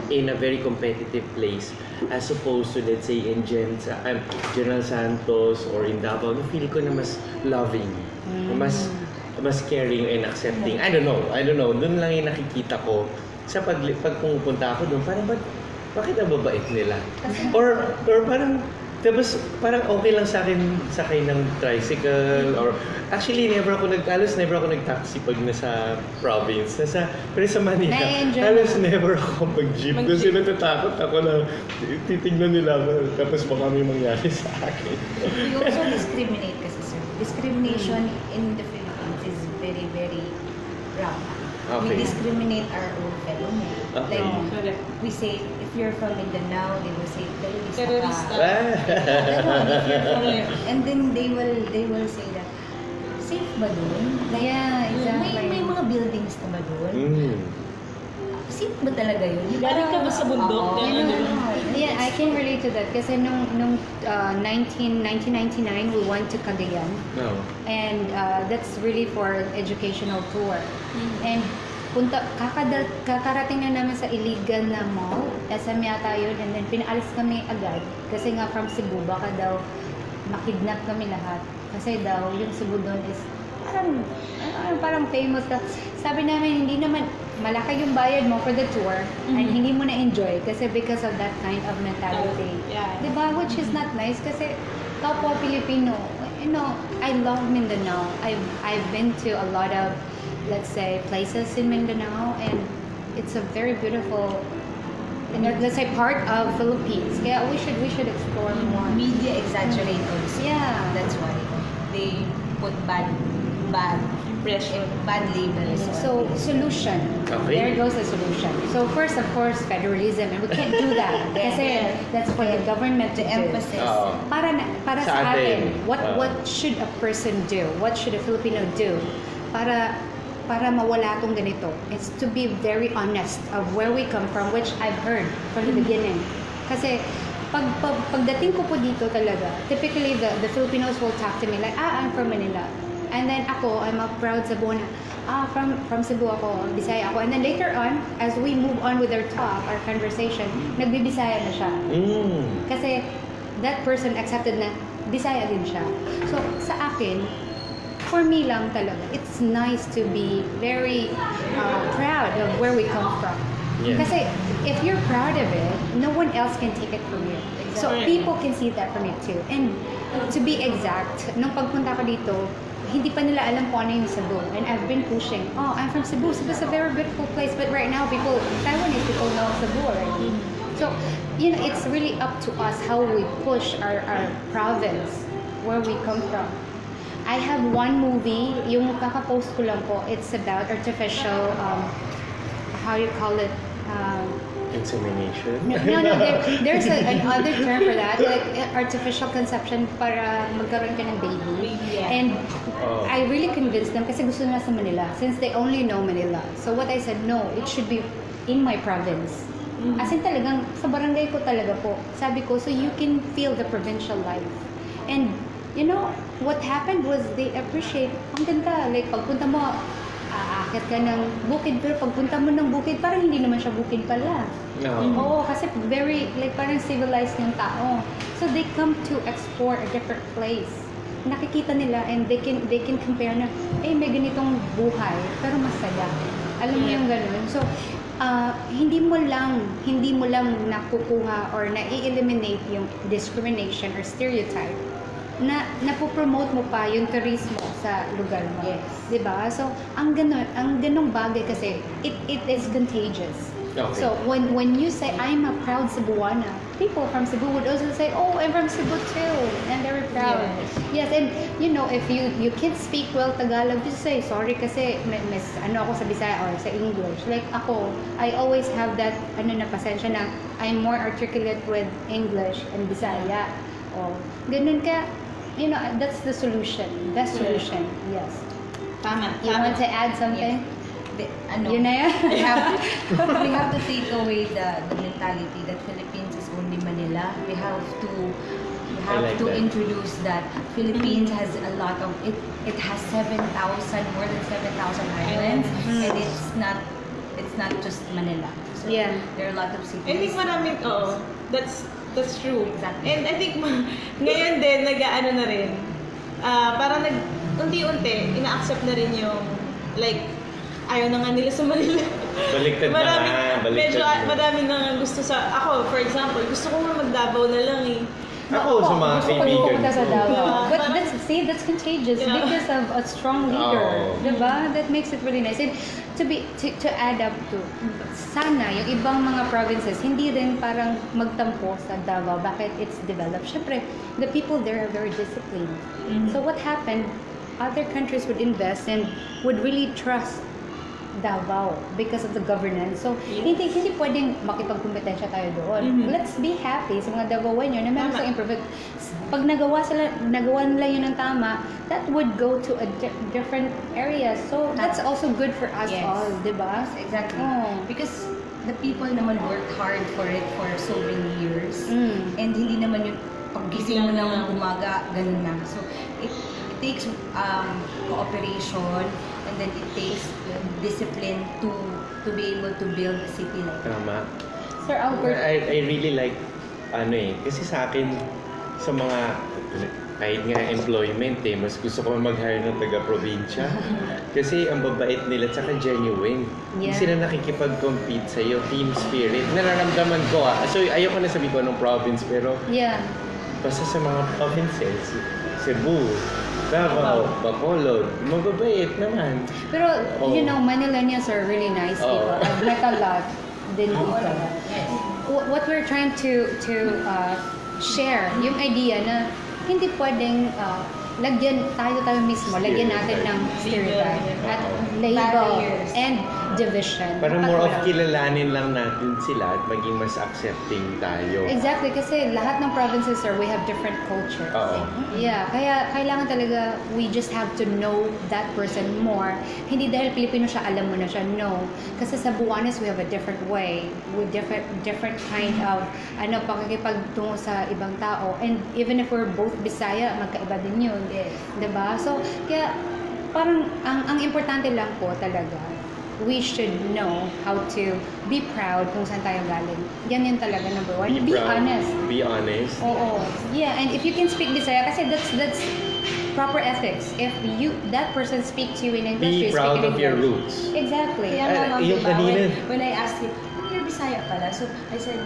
in a very competitive place as opposed to, let's say, in General Santos or in Davao. Feel ko na mas loving, mas caring and accepting. I don't know. Doon lang yung nakikita ko sa pag pumupunta ako doon. Parang bakit ang babait nila? Or parang tapos parang okay lang sa akin sakay ng tricycle or actually never ako nag-taxi pag nasa province. Pero sa Manila, halos never ako mag-jeep kasi natatakot ako na titignan nila ako tapos baka may mangyari sa akin. We also discriminate kasi, sir. Discrimination in the Philippines is very, very rampant. Okay. We discriminate our own fellow men. Okay. Like, we say, if you're from Mindanao, they will say, terrorista ka. And then they will say that, safe ba dun? Like, exactly. May mga buildings na ba dun? Safe ba talaga yun? Galing ka ba sa bundok? Yeah, I can relate to that kasi nung 1999 we went to Cagayan. No. And that's really for educational tour. And kakarating na namin sa illegal na mall, SM yata yun, and then pinaalis kami agad kasi nga from Cebu baka daw makidnap kami lahat kasi daw yung Cebu doon is parang famous ka. Sabi namin hindi naman malaki yung bayad mo for the tour and hindi mo na-enjoy kasi because of that kind of mentality. Diba? Which is not nice kasi kapwa Pilipino. You know, I love Mindanao. I've been to a lot of, let's say, places in Mindanao, and it's a very beautiful, let's say, part of Philippines. Kaya we should explore more. Media exaggerate also. Yeah. That's why they put bad impression, bad labels. So, solution. Okay. There goes the solution. So, first, of course, federalism. And we can't do that. Kasi that's for the government to emphasis. Para sa atin, what should a person do? What should a Filipino do para mawala tong ganito? It's to be very honest of where we come from, which I've heard from the beginning. Kasi pagdating ko po dito talaga, typically the Filipinos will talk to me like, I'm from Manila. And then I'm a proud Cebuana. From Cebu ako, Bisaya ako. And then later on, as we move on with our talk, our conversation, nagbibisaya na siya. Kasi that person accepted na Bisaya din siya. So, sa akin, for me lang talaga, it's nice to be very proud of where we come from. Yeah. Kasi if you're proud of it, no one else can take it from you. So, people can see that from you too. And to be exact, nung pagpunta ko dito, hindi pa nila alam kung ano yung Cebu. And I've been pushing, I'm from Cebu. Cebu's a very beautiful place. But right now, Taiwanese people know Cebu already. So, it's really up to us how we push our province, where we come from. I have one movie, yung kakapost ko lang po, it's about artificial, how do you call it? Insemination? No, there's another term for that, like artificial conception para magkaroon ka ng baby. And I really convinced them kasi gusto nila sa Manila since they only know Manila. So what I said, no, it should be in my province. As in talagang sa barangay ko talaga po. Sabi ko, so you can feel the provincial life. And what happened was they appreciate, ang ganda, like pagpunta mo, aakit ka ng bukid, pero pagpunta mo ng bukid, parang hindi naman siya bukid pala. No. Oo, kasi very, like, parang civilized yung tao. So they come to explore a different place. Nakikita nila and they can compare na, may ganitong buhay, pero masaya. Alam mo yung ganun. So, hindi mo lang nakukuha or na-eliminate yung discrimination or stereotype, na napopromote mo pa yung turismo sa lugar mo. Yes. Diba? So, ang ganong bagay kasi, it is contagious. Okay. So, when you say, I'm a proud Cebuana, people from Cebu would also say, oh, I'm from Cebu too, and they're proud. Yes, and you know, if you can't speak well Tagalog, just say, sorry kasi, miss, ako sa Bisaya or sa English. Like ako, I always have that, pasensya na, I'm more articulate with English and Bisaya. Oh, ganun ka, that's the solution. Best solution, yes. Tama. You want to add something? Yun na yan? We have to take away the mentality that Philippines is only Manila. We have to like that. introduce that Philippines has a lot of it has more than 7,000 islands, and it's not just Manila. So Yeah. there are a lot of cities. I think maraming, that's true. Exactly. And I think ngayon din, nag-ano na rin, parang unti-unti, ina-accept na rin yung, like, ayaw na nga nila sa Manila. Baliktad na nga, Medyo madami na nga gusto sa, ako, for example, gusto ko nga mag-Davao na lang eh. Ako sa mga kaibigan Pupunta sa ko. Davao. Yeah. But that's contagious because of a strong leader. Oh. Diba? That makes it really nice. And to add up to, sana yung ibang mga provinces, hindi rin parang magtampo sa Davao. Bakit it's developed? Syempre, the people there are very disciplined. So what happened? Other countries would invest and would really trust Davao because of the governance. So, hindi pwedeng makipagkumpetensya tayo doon. Let's be happy sa mga Davaoenyo na meron sa improvement. Pag nagawa nila yun ng tama, that would go to a different area. So, that's also good for us all, di ba? Exactly. Oh. Because the people naman worked hard for it for so many years. And hindi naman yung paggising mo ng umaga, ganun lang. So, it takes cooperation, and then it takes discipline to be able to build a city like that. Tama. Sir Albert. I really like, kasi sa akin, sa mga, kahit nga employment mas gusto ko mag-hire ng taga-probinsya. Kasi ang babait nila, tsaka genuine. Hindi Yeah. sila nakikipag-compete sa'yo, team spirit. Nararamdaman ko So, ayoko na sabihin ko anong province, pero Yeah. basta sa mga provinces, Cebu, Davao, Bacolod, mababait naman. Pero, Manileños are really nice people. I've met a lot din dito. What we're trying to share, yung idea na hindi pwedeng lagyan tayo mismo, lagyan natin ng stereotype at label Barriers. and division. Para more of Dapat wala. kilalanin lang natin sila at maging mas accepting tayo. Exactly, kasi lahat ng provinces, sir, we have different cultures. Oo. Yeah, kaya kailangan talaga, we just have to know that person more. Hindi dahil Pilipino siya, alam mo na siya, no. Kasi sa Buanes, we have a different way, with different kind of, pakikipagtungo sa ibang tao. And even if we're both Bisaya, magkaiba din yun. Diba? So, kaya, parang, ang importante lang po talaga, we should know how to be proud kung saan tayo galing. Yan yun talaga, number one. Be proud, honest. Be honest. Oo. Yeah, and if you can speak Bisaya, kasi that's proper ethics. If that person speaks to you in English, Be you proud speak in of your English. roots. Exactly. Kaya nga, yung diba, kanina. when I asked him, you're Bisaya pala. So, I said,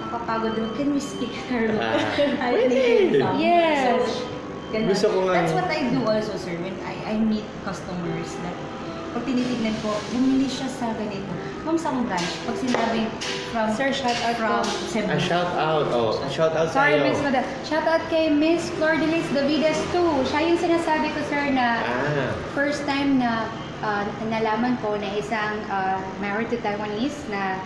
nakapagod naman, can we speak our Pwede. Yes. So, ganun. Gusto ko nga- That's what I do also, sir, when I meet customers that pag tinitignan ko, bumili siya sa ganito. Ma'am, sa branch, pag sinabi from Sir, shout out from ko. Cebu. Shout out. Shout out Sorry, sa'yo. Miss Mada. Shout out kay Miss Flordelis Davides too. Siya yung sinasabi ko, sir, na first time na nalaman ko na isang married to Taiwanese na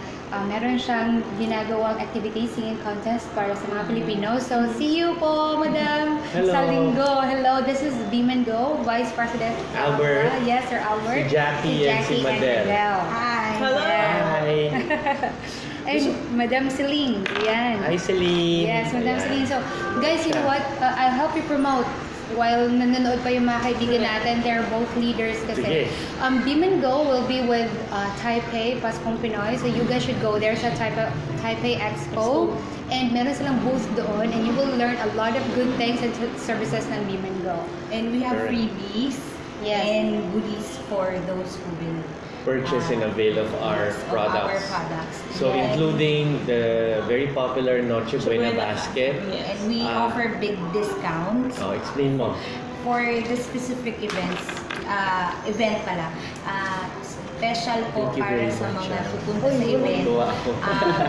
meron siyang ginagawang activity singing contest para sa mga Pilipino. So, see you po, Madam. Hello. Sa linggo. Hello, this is Beam&Go, Vice President. Albert. Yes, Sir Albert. Si Jackie and si Madel. Hi. Hello. Hi. And Madam Celine. Yan. Hi, Celine. Yes, Madam Ayan. Celine. So, guys, you know what? I'll help you promote while nanonood pa yung mga kaibigan natin, they're both leaders kasi. Sige. Beam&Go will be with Taipei, Paskong Pinoy. So you guys should go there sa Taipei Expo. And meron silang booth doon and you will learn a lot of good things and services ng Beam&Go. And we have Correct. freebies Yes. and goodies for those who will Purchase and avail of our yes, of products. our products. So And- including the very popular Noche Buena basket. Yes. And we offer big discounts Oh, explain mo. for the specific events. Event pala. Special po Thank you para very sa much, mga ah. pupunta sa event. Tuwa ako.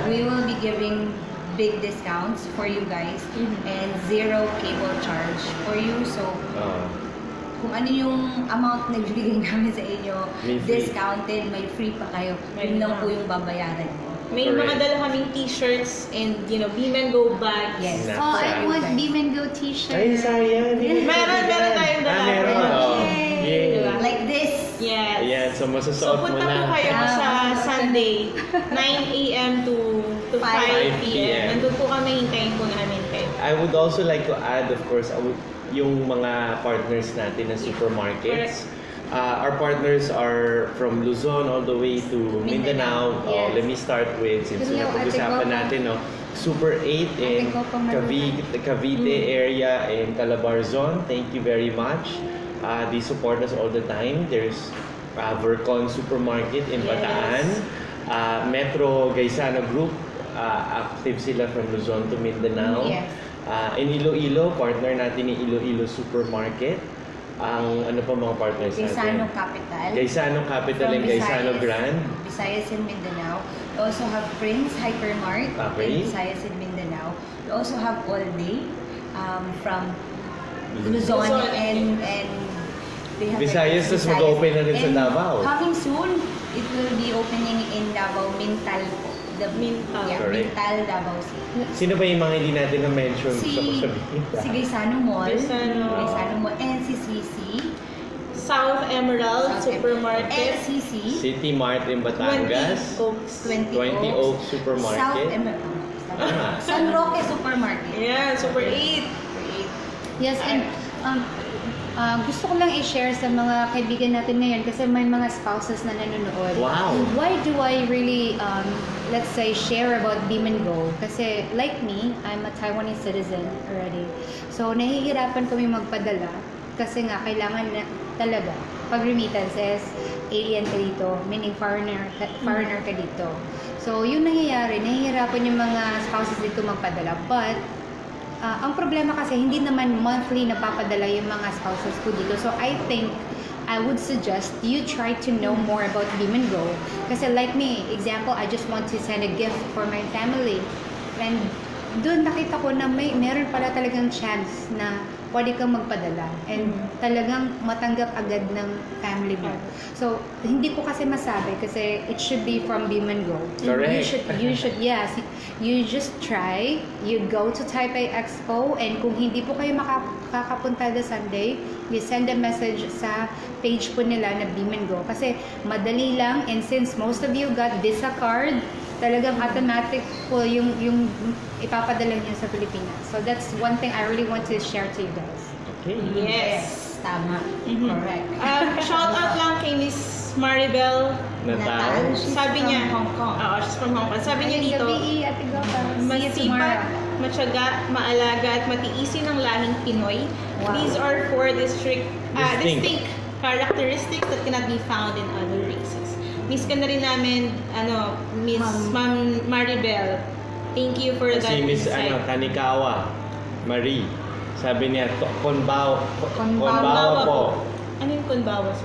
We will be giving big discounts for you guys and zero cable charge for you. So, kung ano yung amount na bibigay namin sa inyo, May free. discounted, may free pa kayo. Yun lang po yung babayaran nyo. May Correct. mga dala kaming t-shirts and, Beam&Go bags. Yes. Snap. Oh, I Sorry, want guys. Beam&Go t-shirt. Ay, sayang. Meron tayong dala. Meron. Oh. Yay! Yay. Like this. Yes. Ayan, so So, masasuot mo punta po na. kayo Ah, sa masusuot Sunday, 9 a.m. to 5 5 p.m. Nandun po kami, hintayin po namin kayo. I would also like to add, of course, yung mga partners natin na supermarkets. Our partners are from Luzon all the way to Mindanao. Yes. Let me start with, since Hello, napag-usapan Ate Go. natin, no? Super 8 in Ate Go pang Cavite area and Calabarzon. Thank you very much. They support us all the time. There's Vercon Supermarket in Yes. Bataan. Metro Gaisano Group, active sila from Luzon to Mindanao. Yes. In Iloilo, partner natin ni Iloilo Supermarket. Ang ano pa mga partners Gaisano natin? Capital. Gaisano Capital From and Gaisano Visayas. Grand. Visayas and Mindanao. We also have Prince Hypermart Okay. in Visayas and Mindanao. We also have All Day from Luzon Luzon. and they have Visayas, tas mag-open na rin sa And Davao. Coming soon, it will be opening in Davao, Mintal po. The Mintal. Yeah, Correct. Mintal, Davao City. Sino ba yung mga hindi natin na-mention sa Si Gaisano Mall, Gaisano. Mall, NCCC, South Emerald South Supermarket. NCC, City Mart in 20 Batangas. Oaks. 20 Oaks Supermarket. South Emerald, Tama. San Roque Supermarket. Yeah, Super 8. Yes, and gusto ko lang i-share sa mga kaibigan natin ngayon kasi may mga spouses na nanonood. Wow. Why do I really, let's say, share about Beam&Go? Kasi like me, I'm a Taiwanese citizen already. So, nahihirapan kami magpadala kasi nga kailangan na talaga pag remittances, alien ka dito, meaning foreigner ka dito. So, yung nangyayari, nahihirapan yung mga spouses dito magpadala. But, ang problema kasi hindi naman monthly napapadala yung mga spouses ko dito. So I think I would suggest you try to know more about Beam&Go. Kasi like me, example, I just want to send a gift for my family. And doon nakita ko na meron pala talagang chance na pwede kang magpadala and talagang matanggap agad ng family mo. So, hindi ko kasi masabi kasi it should be from Beam&Go. Correct. You should, yes. You just try, you go to Taipei Expo, and kung hindi po kayo makakapunta the Sunday, you send a message sa page po nila na Beam&Go. Kasi madali lang, and since most of you got Visa card, talagang automatic po yung ipapadala niyo sa Pilipinas. So that's one thing I really want to share to you guys. Okay. Yes. Tama. Correct. Shout out lang kay Miss Maribel. Natal. She's Sabi from niya, Hong Kong. Oo, she's from Hong Kong. Sabi niya dito, Gabi, Ate Go, see you masipag, tomorrow. matyaga, maalaga at matiisin ng lahing Pinoy. Wow. These are four distinct Distinct. characteristics that cannot be found in other races. Miss ka na rin namin, Miss Ma'am Maribel. Thank you for that Si Miss insight. Tanikawa, Marie. Sabi niya, Konbawa Konbawa po. Ano yung kunbawa?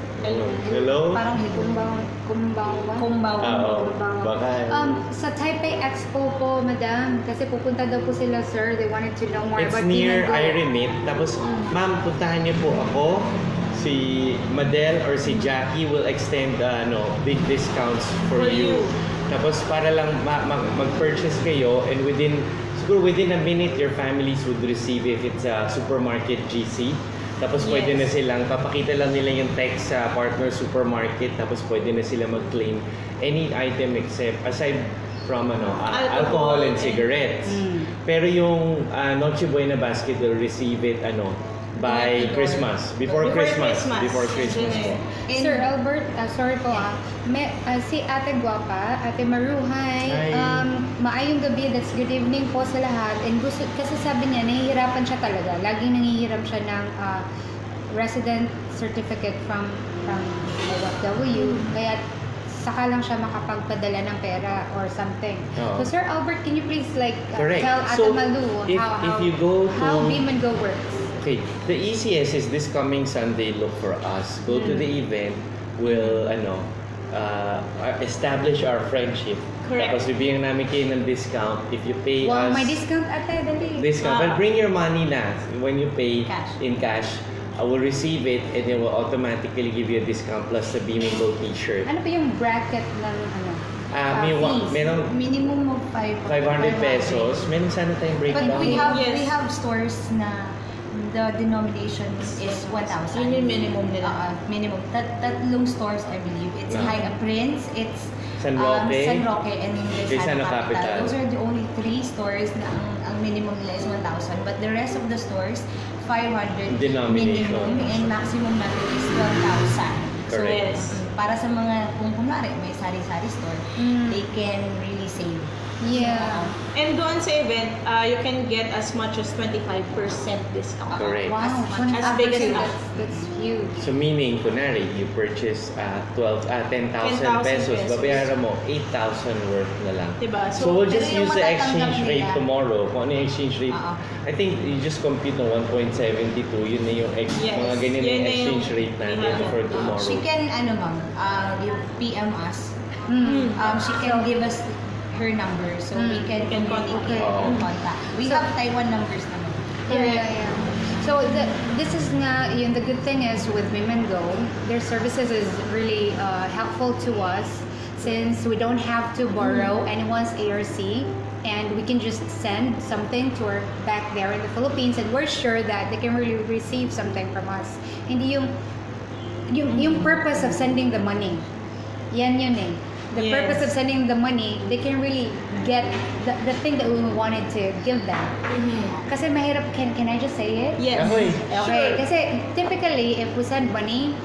Hello? Parang Kumbawa. Kumbawa. Oo. Baka. Sa Taipei Expo po, madam, kasi pupunta daw po sila, sir. They wanted to know more It's about near Beam&Go. Ironit. Tapos, ma'am, puntahan niyo po ako. Si Madel or si Jackie will extend big discounts for you. Tapos para lang mag-purchase kayo and siguro within a minute your families would receive if it's a supermarket GC. Tapos pwede na silang, papakita lang nila yung text sa partner supermarket, tapos pwede na sila mag-claim any item aside from alcohol and cigarettes. Pero yung Noche Buena basket will receive it by Christmas. Before Christmas. Before Christmas po. Sir Albert, sorry po si Ate Guapa, Ate Maruhay, Hi. maayong gabi, that's good evening po sa lahat. And gusto, kasi sabi niya, nahihirapan siya talaga. Laging nangihiram siya ng resident certificate from OFW. Kaya saka lang siya makapagpadala ng pera or something. Oo. So Sir Albert, can you please Correct. tell Ate So, Malu if you go to- how Beam&Go works? Okay, the easiest is this coming Sunday, look for us. Go to the event, we'll establish our friendship. Correct. Tapos bibigyan namin kayo ng discount if you pay Wow, us. may discount ate, dali. Discount. But bring your money na. When you pay Cash. in cash, I will receive it and it will automatically give you a discount plus the Beam&Go t-shirt. Ano pa yung bracket ng fees? Meron Minimum of 500 pesos. Meron sana tayong breakdown. But we Yes. have stores na the denomination is 1,000. Yun yung minimum nila. Minimum. Tatlong stores, I believe. It's No. High Prince, it's San Roque, San Roque, and Quezano Capital. Capital. Those are the only 3 stores na ang minimum nila is 1,000. But the rest of the stores, 500 Denomination. minimum, and maximum natin is 12,000. Correct. So, para sa mga, kung kunwari, may sari-sari store, they can really save. Yeah. And doon sa event, you can get as much as 25% discount. Correct. Wow, As big as that. that's huge. So meaning, kunwari, you purchase 10,000 10,000 pesos, pesos. babayaran mo 8,000 worth na lang. Diba? So we'll just pero yung use the matatanggap exchange rate nila- tomorrow. Kung ano yung exchange rate, Oo. I think you just compute ng 1.72, yun na yung Yes, mga ganyan yun yung na exchange yung- rate natin Yeah. for tomorrow. She can, ma'am, you PM us. She can give us her number so we can communicate Okay. and contact. We have Taiwan numbers naman. Yeah. So this is nga, yun, the good thing is with Beam&Go, their services is really helpful to us since we don't have to borrow anyone's ARC and we can just send something to our back there in the Philippines and we're sure that they can really receive something from us. Hindi yung purpose of sending the money. Yan yun eh. The Yes. purpose of sending the money, they can really get the thing that we wanted to give them. Kasi mahirap, can I just say it? Yes. Okay. Okay, kasi typically, if we send money,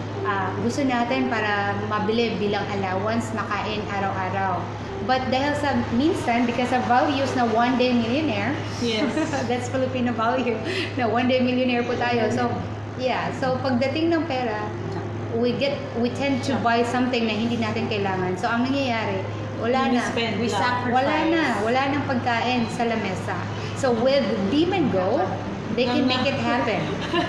gusto natin para mabili bilang allowance, makain araw-araw. But dahil sa minsan, because of values na one day millionaire, Yes. that's Filipino value, na one day millionaire po tayo. So, yeah. So, pagdating ng pera, we tend to buy something na hindi natin kailangan. So, ang nangyayari, wala We na. spend We lang. sacrifice. Wala nang pagkain sa lamesa. So, with Beam&Go, they can make it happen.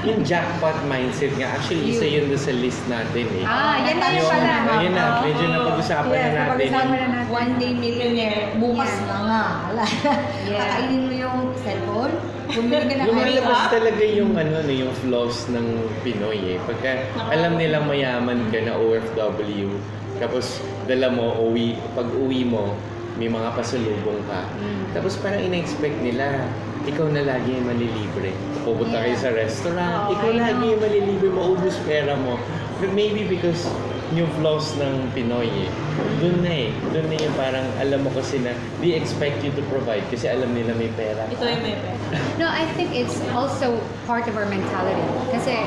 Yung jackpot mindset nga, actually isa yun doon sa list natin eh. Yan na yun Yung- pala. Ayun na, medyo napag-usapan na natin. napag-usapan na natin. One day millionaire, bukas Yeah. na nga. Yeah. Kakainin mo yung cellphone, bumili ka na Lumalabas talaga yung yung flaws ng Pinoy eh. Pagka alam nilang mayaman ka na OFW, tapos dala mo, pag uwi mo, may mga pasalubong ka. Tapos parang ina-expect nila, ikaw na lagi yung malilibre. Pupunta kayo sa restaurant, ikaw lagi yung malilibre, maubos pera mo. But maybe because yung flaws ng Pinoy eh. Doon na yung parang alam mo kasi na they expect you to provide kasi alam nila may pera. Ito yung may pera. No, I think it's also part of our mentality. Kasi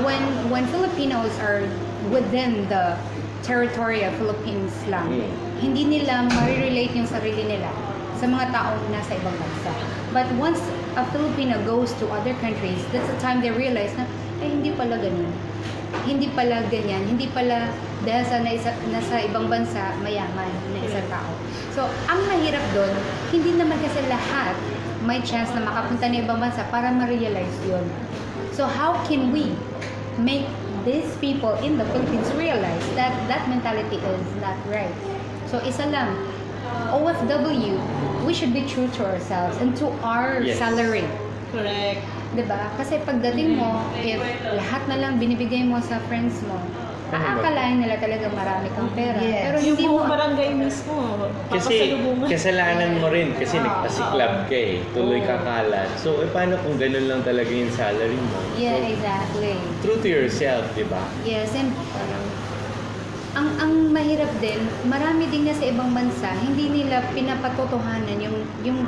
when Filipinos are within the territory of Philippines lang, hindi nila ma-relate yung sarili nila sa mga taong nasa ibang bansa. But once a Filipino goes to other countries, that's the time they realize na, hindi pala ganun. Hindi pala ganyan. Hindi pala dahil sa nasa ibang bansa, mayaman na isang tao. So, ang mahirap doon, hindi naman kasi lahat may chance na makapunta ng ibang bansa para ma-realize yun. So, how can we make these people in the Philippines realize that that mentality is not right? So, isa lang, OFW, we should be true to ourselves and to our Yes. salary. Correct. Diba? Kasi pagdating mo, if lahat na lang binibigay mo sa friends mo, aakalain nila talaga marami kang pera. Yes. Pero Yung hindi mo, buong barangay mismo, Kasi papasalubungan. kasalanan mo rin kasi nagpasiklab ka eh. Tuloy ka kalat. So, paano kung ganun lang talaga yung salary mo? yeah, So, exactly. true to yourself, di ba? Yes, and ang mahirap din, marami din na sa ibang bansa, hindi nila pinapatotohanan yung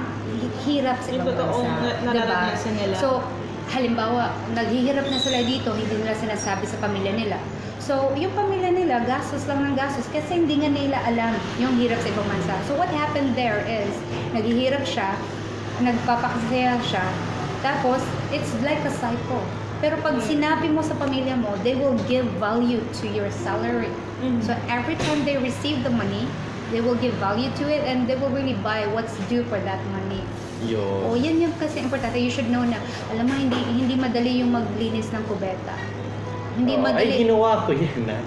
hirap sa Yung ibang totoong bansa. nararanasan nila. So, halimbawa, naghihirap na sila dito, hindi nila sinasabi sa pamilya nila. So, yung pamilya nila, gastos lang ng gastos kasi hindi nga nila alam yung hirap sa ibang bansa. So, what happened there is, naghihirap siya, nagpapakasaya siya, tapos, it's like a cycle. Pero pag sinabi mo sa pamilya mo, they will give value to your salary. So, every time they receive the money, they will give value to it and they will really buy what's due for that money. Yo. Yan yung kasi importante. You should know na, alam mo, hindi madali yung maglinis ng kubeta. Hindi madali. Ay, ginawa ko yan na.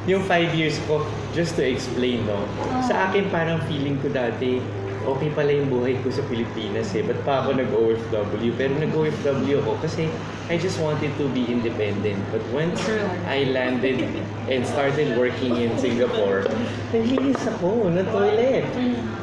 Yung 5 years ko, just to explain, no? Sa akin, parang feeling ko dati, okay pala yung buhay ko sa Pilipinas eh. Ba't pa ako nag-OFW? Pero nag-OFW ako kasi I just wanted to be independent. But once I landed and started working in Singapore, naglilinis ako ng toilet.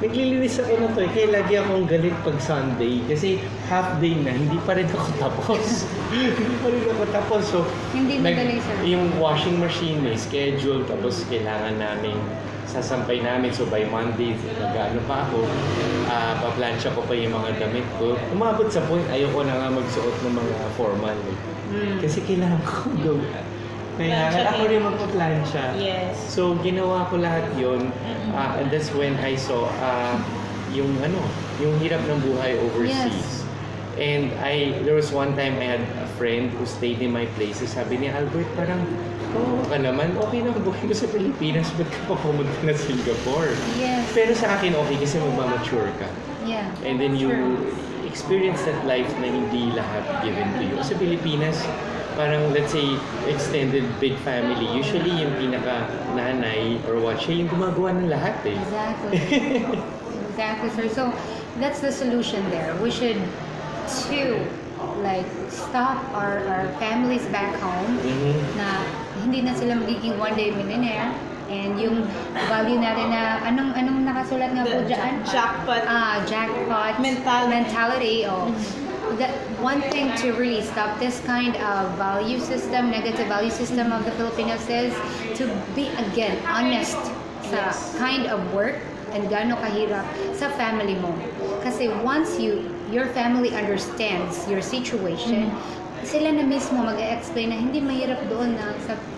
Naglilinis ako ng toilet. Kaya lagi akong galit pag Sunday. Kasi half day na, hindi pa rin ako tapos. Hindi pa rin ako tapos. So, Hindi madali sir. yung washing machine may schedule. Tapos kailangan namin sasampay namin. So by Monday, nag-ano pa ako, paplansya ko pa yung mga damit ko. Umabot sa point, ayoko na nga magsuot ng mga formal. Kasi kailangan ko gawin. Kaya ako rin magpaplansya. Yes. So ginawa ko lahat yun. And that's when I saw yung hirap ng buhay overseas. Yes. And there was one time I had a friend who stayed in my place. Sabi niya, Albert, parang ka naman, okay lang buhay mo sa Pilipinas, ba't ka pa pumunta na Singapore? Yes. Pero sa akin, okay kasi magmamature ka. Yeah. And then you experience that life na hindi lahat given to you. Sa Pilipinas, parang let's say, extended big family, usually yung pinaka-nanay or what, siya yung gumagawa ng lahat eh. Exactly. Exactly, sir. So, that's the solution there. We should, stop our families back home na hindi na sila magiging one day millionaire and yung value natin na anong nakasulat nga po dyan? Jackpot mentality. That one thing to really stop this kind of value system, negative value system of the Filipinos is to be again honest sa kind of work and gaano kahirap sa family mo. Kasi once your family understands your situation, sila na mismo mag-explain na hindi mahirap doon na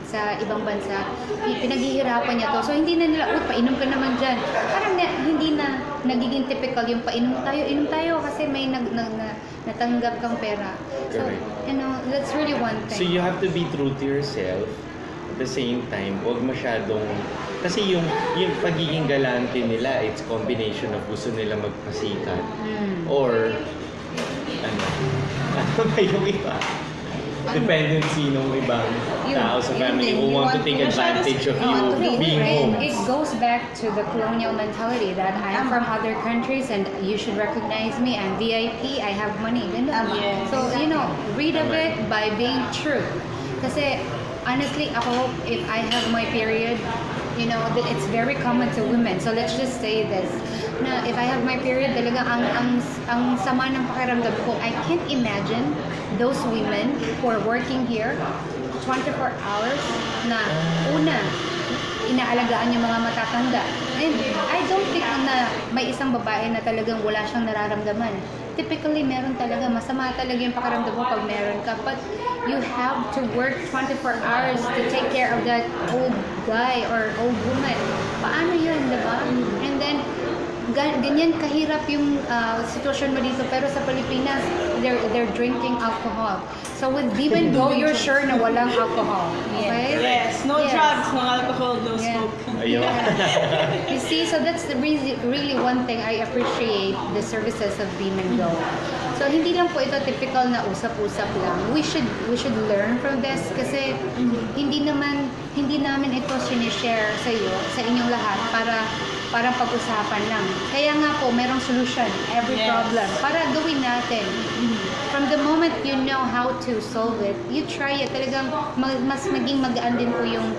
sa ibang bansa. Pinaghihirapan niya to. So hindi na nila, painom ka naman dyan. Parang hindi na nagiging typical yung inom tayo kasi may natanggap kang pera. So, that's really one thing. So you have to be true to yourself. At the same time, huwag masyadong... Kasi yung pagiging galante nila, it's combination of gusto nila magpasikat. Or, ano ba yung iba? Dependency ng ibang tao sa family who want to take advantage of you being home. It goes back to the colonial mentality that I am from other countries and you should recognize me. I'm VIP, I have money. Yes. So, read of it by being true. Kasi, honestly, ako, if I have my period, that it's very common to women. So let's just say this, na if I have my period, talaga ang sama ng pakiramdam ko. I can't imagine those women who are working here 24 hours na inaalagaan yung mga matatanda. And I don't think na may isang babae na talagang wala siyang nararamdaman. Typically, meron talaga, masama talaga yung pakiramdam mo pag meron ka. But you have to work 24 hours to take care of that old guy or old woman. Paano yun, diba? And then, ganyan kahirap yung sitwasyon mo dito. Pero sa Pilipinas, they're drinking alcohol. So with Beam&Go, you're sure na walang alcohol. Okay? Yes. No drugs, no alcohol, no smoke. Ayun. You see, so that's the really one thing I appreciate the services of Beam&Go. So hindi lang po ito typical na usap-usap lang. We should learn from this kasi hindi namin ito sinishare sa iyo, sa inyong lahat para pag-usapan lang. Kaya nga po, merong solution every problem para gawin natin. From the moment you know how to solve it, you try it. Talagang mas maging magaan din po yung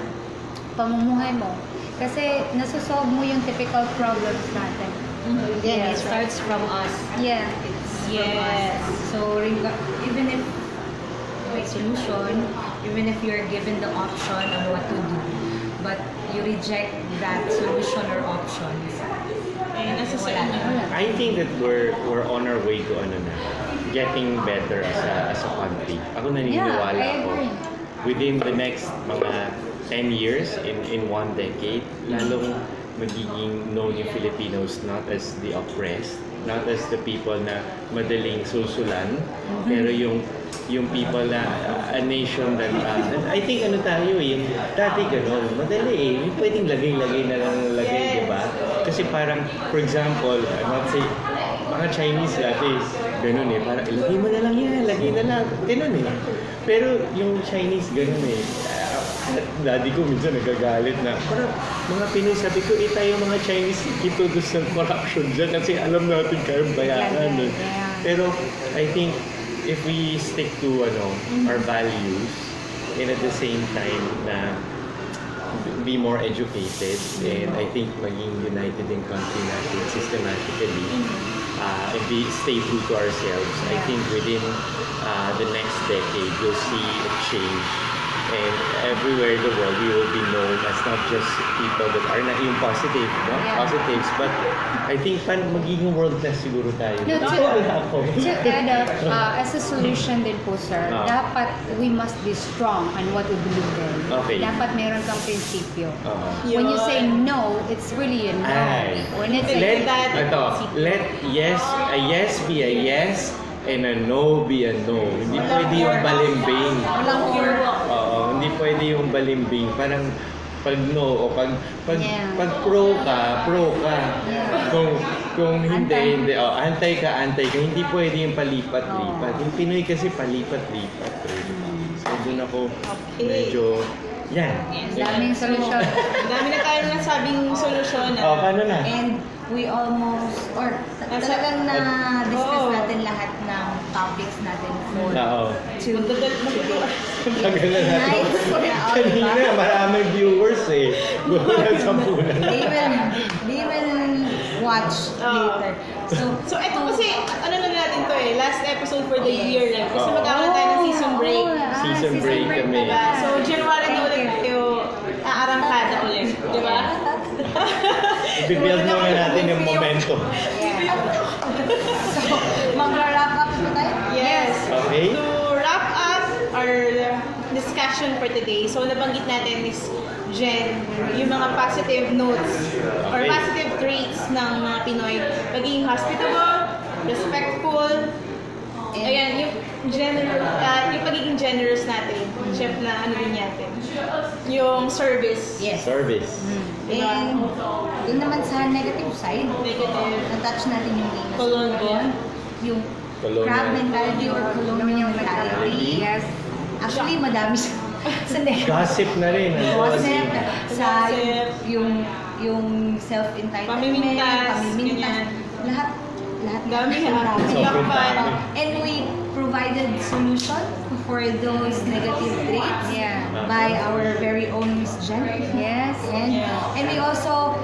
pamumuhay mo. Kasi nasa-solve mo yung typical problems natin. Again, it starts from us. Yeah. Yes. So, even if may solution, even if you're given the option on what to do, but you reject that solution or option, Nasa sa inyo. I think that we're on our way to ano na. getting better as a country. Ako naniniwala I ako. agree. Within the next mga 10 years, in one decade, lalong magiging known yung Filipinos not as the oppressed, not as the people na madaling susulan, pero yung people na a nation that I think ano tayo yung dati gano'n, madali yung pwedeng lagay-lagay na lang lagay, di ba? Kasi parang, for example, I'm not say, mga Chinese dati, gano'n parang lagay mo na lang yan, lagay na lang, gano'n Pero yung Chinese gano'n daddy ko minsan nagagalit na parang mga Pinoy, sabi ko tayo mga Chinese itudos ng corruption dyan kasi alam natin kayong bayaran Pero I think if we stick to our values and at the same time na be more educated and I think maging united in country natin systematically and stay true to ourselves, I think within the next decade you'll see a change. And everywhere in the world, we will be known as not just people that are not yung positive, positives, but I think magiging world class siguro tayo. No, to add up, as a solution din po, sir, dapat we must be strong on what we believe in. Okay. Dapat meron kang prinsipyo. When you say no, it's really a no. When it's let a yes be a yes, and a no be a no. Hindi pwede yung balimbing. Hindi pwede yung balimbing. Parang pag no o pag pro ka. Kung hindi. Antay ka. Hindi pwede yung palipat-lipat. Yung Pinoy kasi palipat-lipat. So doon ako medyo daming solusyon. Dami na tayo nasabing solusyon. Paano na? And we almost, or talagang na-discuss natin lahat ng topics natin for today. Tagal na natin. Kanina, maraming viewers Gulat sa punan. They will watch later. So ito kasi, ano na natin to last episode for the year kasi magkakaroon tayo ng season break. Season break kami. Diba? So January na ulit tayo aarangkada ulit. Diba? I-build naman natin yung momentum. So, mag-wrap up na tayo? Yes. Okay. To wrap up our discussion for today, so nabanggit natin is Jen, yung mga positive notes or positive traits ng mga Pinoy. Pagiging hospitable, respectful, ayan, yung yung pagiging generous natin. Chef na ano din natin. Yung service. Yes. Service. And doon naman sa negative side, na-touch natin yung Colonial. Yung crab mentality or colonial mentality. Yes. Actually, madami sa negative. Gossip na rin. Gossip. Sa yung self-entitlement, pamimintas. Lahat Dami marami. And we provided solution for those negative traits by our very own Miss Jen. Yes. And we also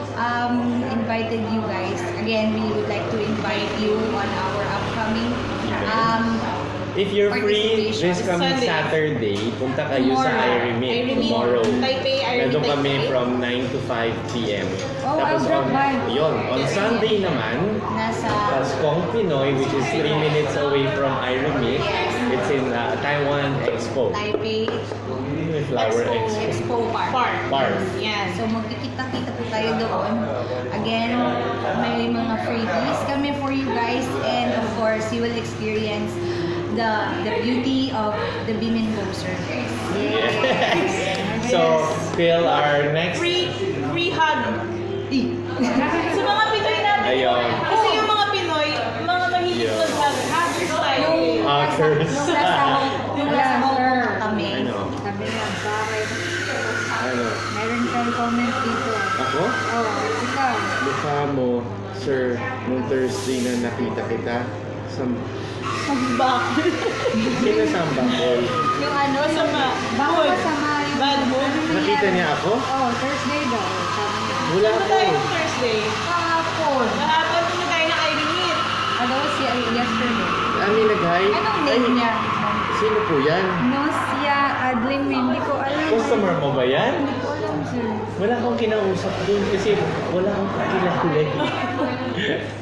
invited you guys. Again, we would like to invite you on our upcoming if you're free this coming Saturday, punta kayo sa IREMIT tomorrow. Taipei, Nandun kami from 9 to 5 p.m. Tapos on Sunday naman, nasa Paskong Pinoy, which is 3 minutes away from IREMIT. It's in Taiwan Expo. Taipei Flower Expo. Park. Yeah. So magkikita-kita po tayo doon. Again, may mga freebies kami for you guys, and of course, you will experience the beauty of the Beam&Go service. Yes. So, Phil, our next... Free hug. Sa mga Pinoy natin. Ayun. Kasi yung mga Pinoy, mga mahilig mag-hug. Huggers tayo. Huggers. Yung nasa Hong Kong kami. Sabi niya, bakit? Ano? Meron kang comment dito. Ako? Ikaw. Mukha mo, sir, nung Thursday na nakita kita, Sambak. sino sambakol? Yung ano, Masama. Baka masama yung... Bad mood. Nakita niya ako? Thursday daw. Sabi niya. Wala Ano ko. tayo yung Thursday? kahapon. Kahapon na tayo na IREMIT. Ano siya yesterday? Nag-hi? Anong name niya? Sino po yan? No siya, Adlin, hindi ko alam. Customer mo ba yan? Hindi ko alam sir. Wala akong kinausap doon kasi wala akong kakilala eh.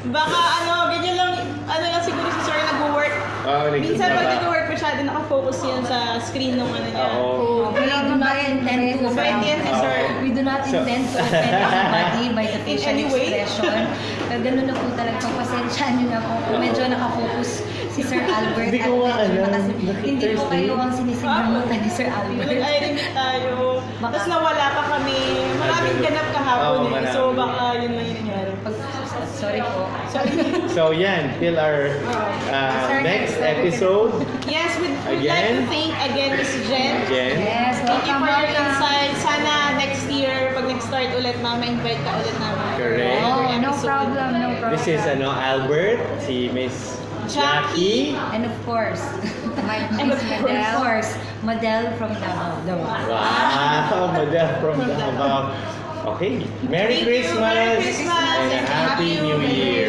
Baka ganyan lang, lang siguro si Sir nag-work. Minsan pag nag-work masyado nakafocus yan sa screen ng niya. Oo. We do not intend to Mabait yan si Sir. We do not intend to offend anybody by the facial any way. expression. Ganun na po talaga. Pasensya nyo na po. Medyo nakafocus si Sir Albert. Hindi ko at medyo alam. hindi po kayo ang sinisigamutan ni Sir Albert. Nag-irene tayo. Tapos nawala pa kami. Maraming ganap kahapon Oo, eh. marami. So baka yun lang yung nangyari. Sorry po. So yan, till our next episode. Yes, we'd like Again? to thank again Miss Jen. Again. Yes, Thank you welcome, for your welcome. insight. Sana next year, pag nag-start ulit, ma-invite ka ulit namin. Correct. Oh, Another no episode. problem, no problem. This is Albert, si Miss Jackie. And of course, my And Miss of Madel. Madel from Davao. Wow, model from Davao. Okay, Merry Thank you. Christmas Merry Christmas and a Happy New Year.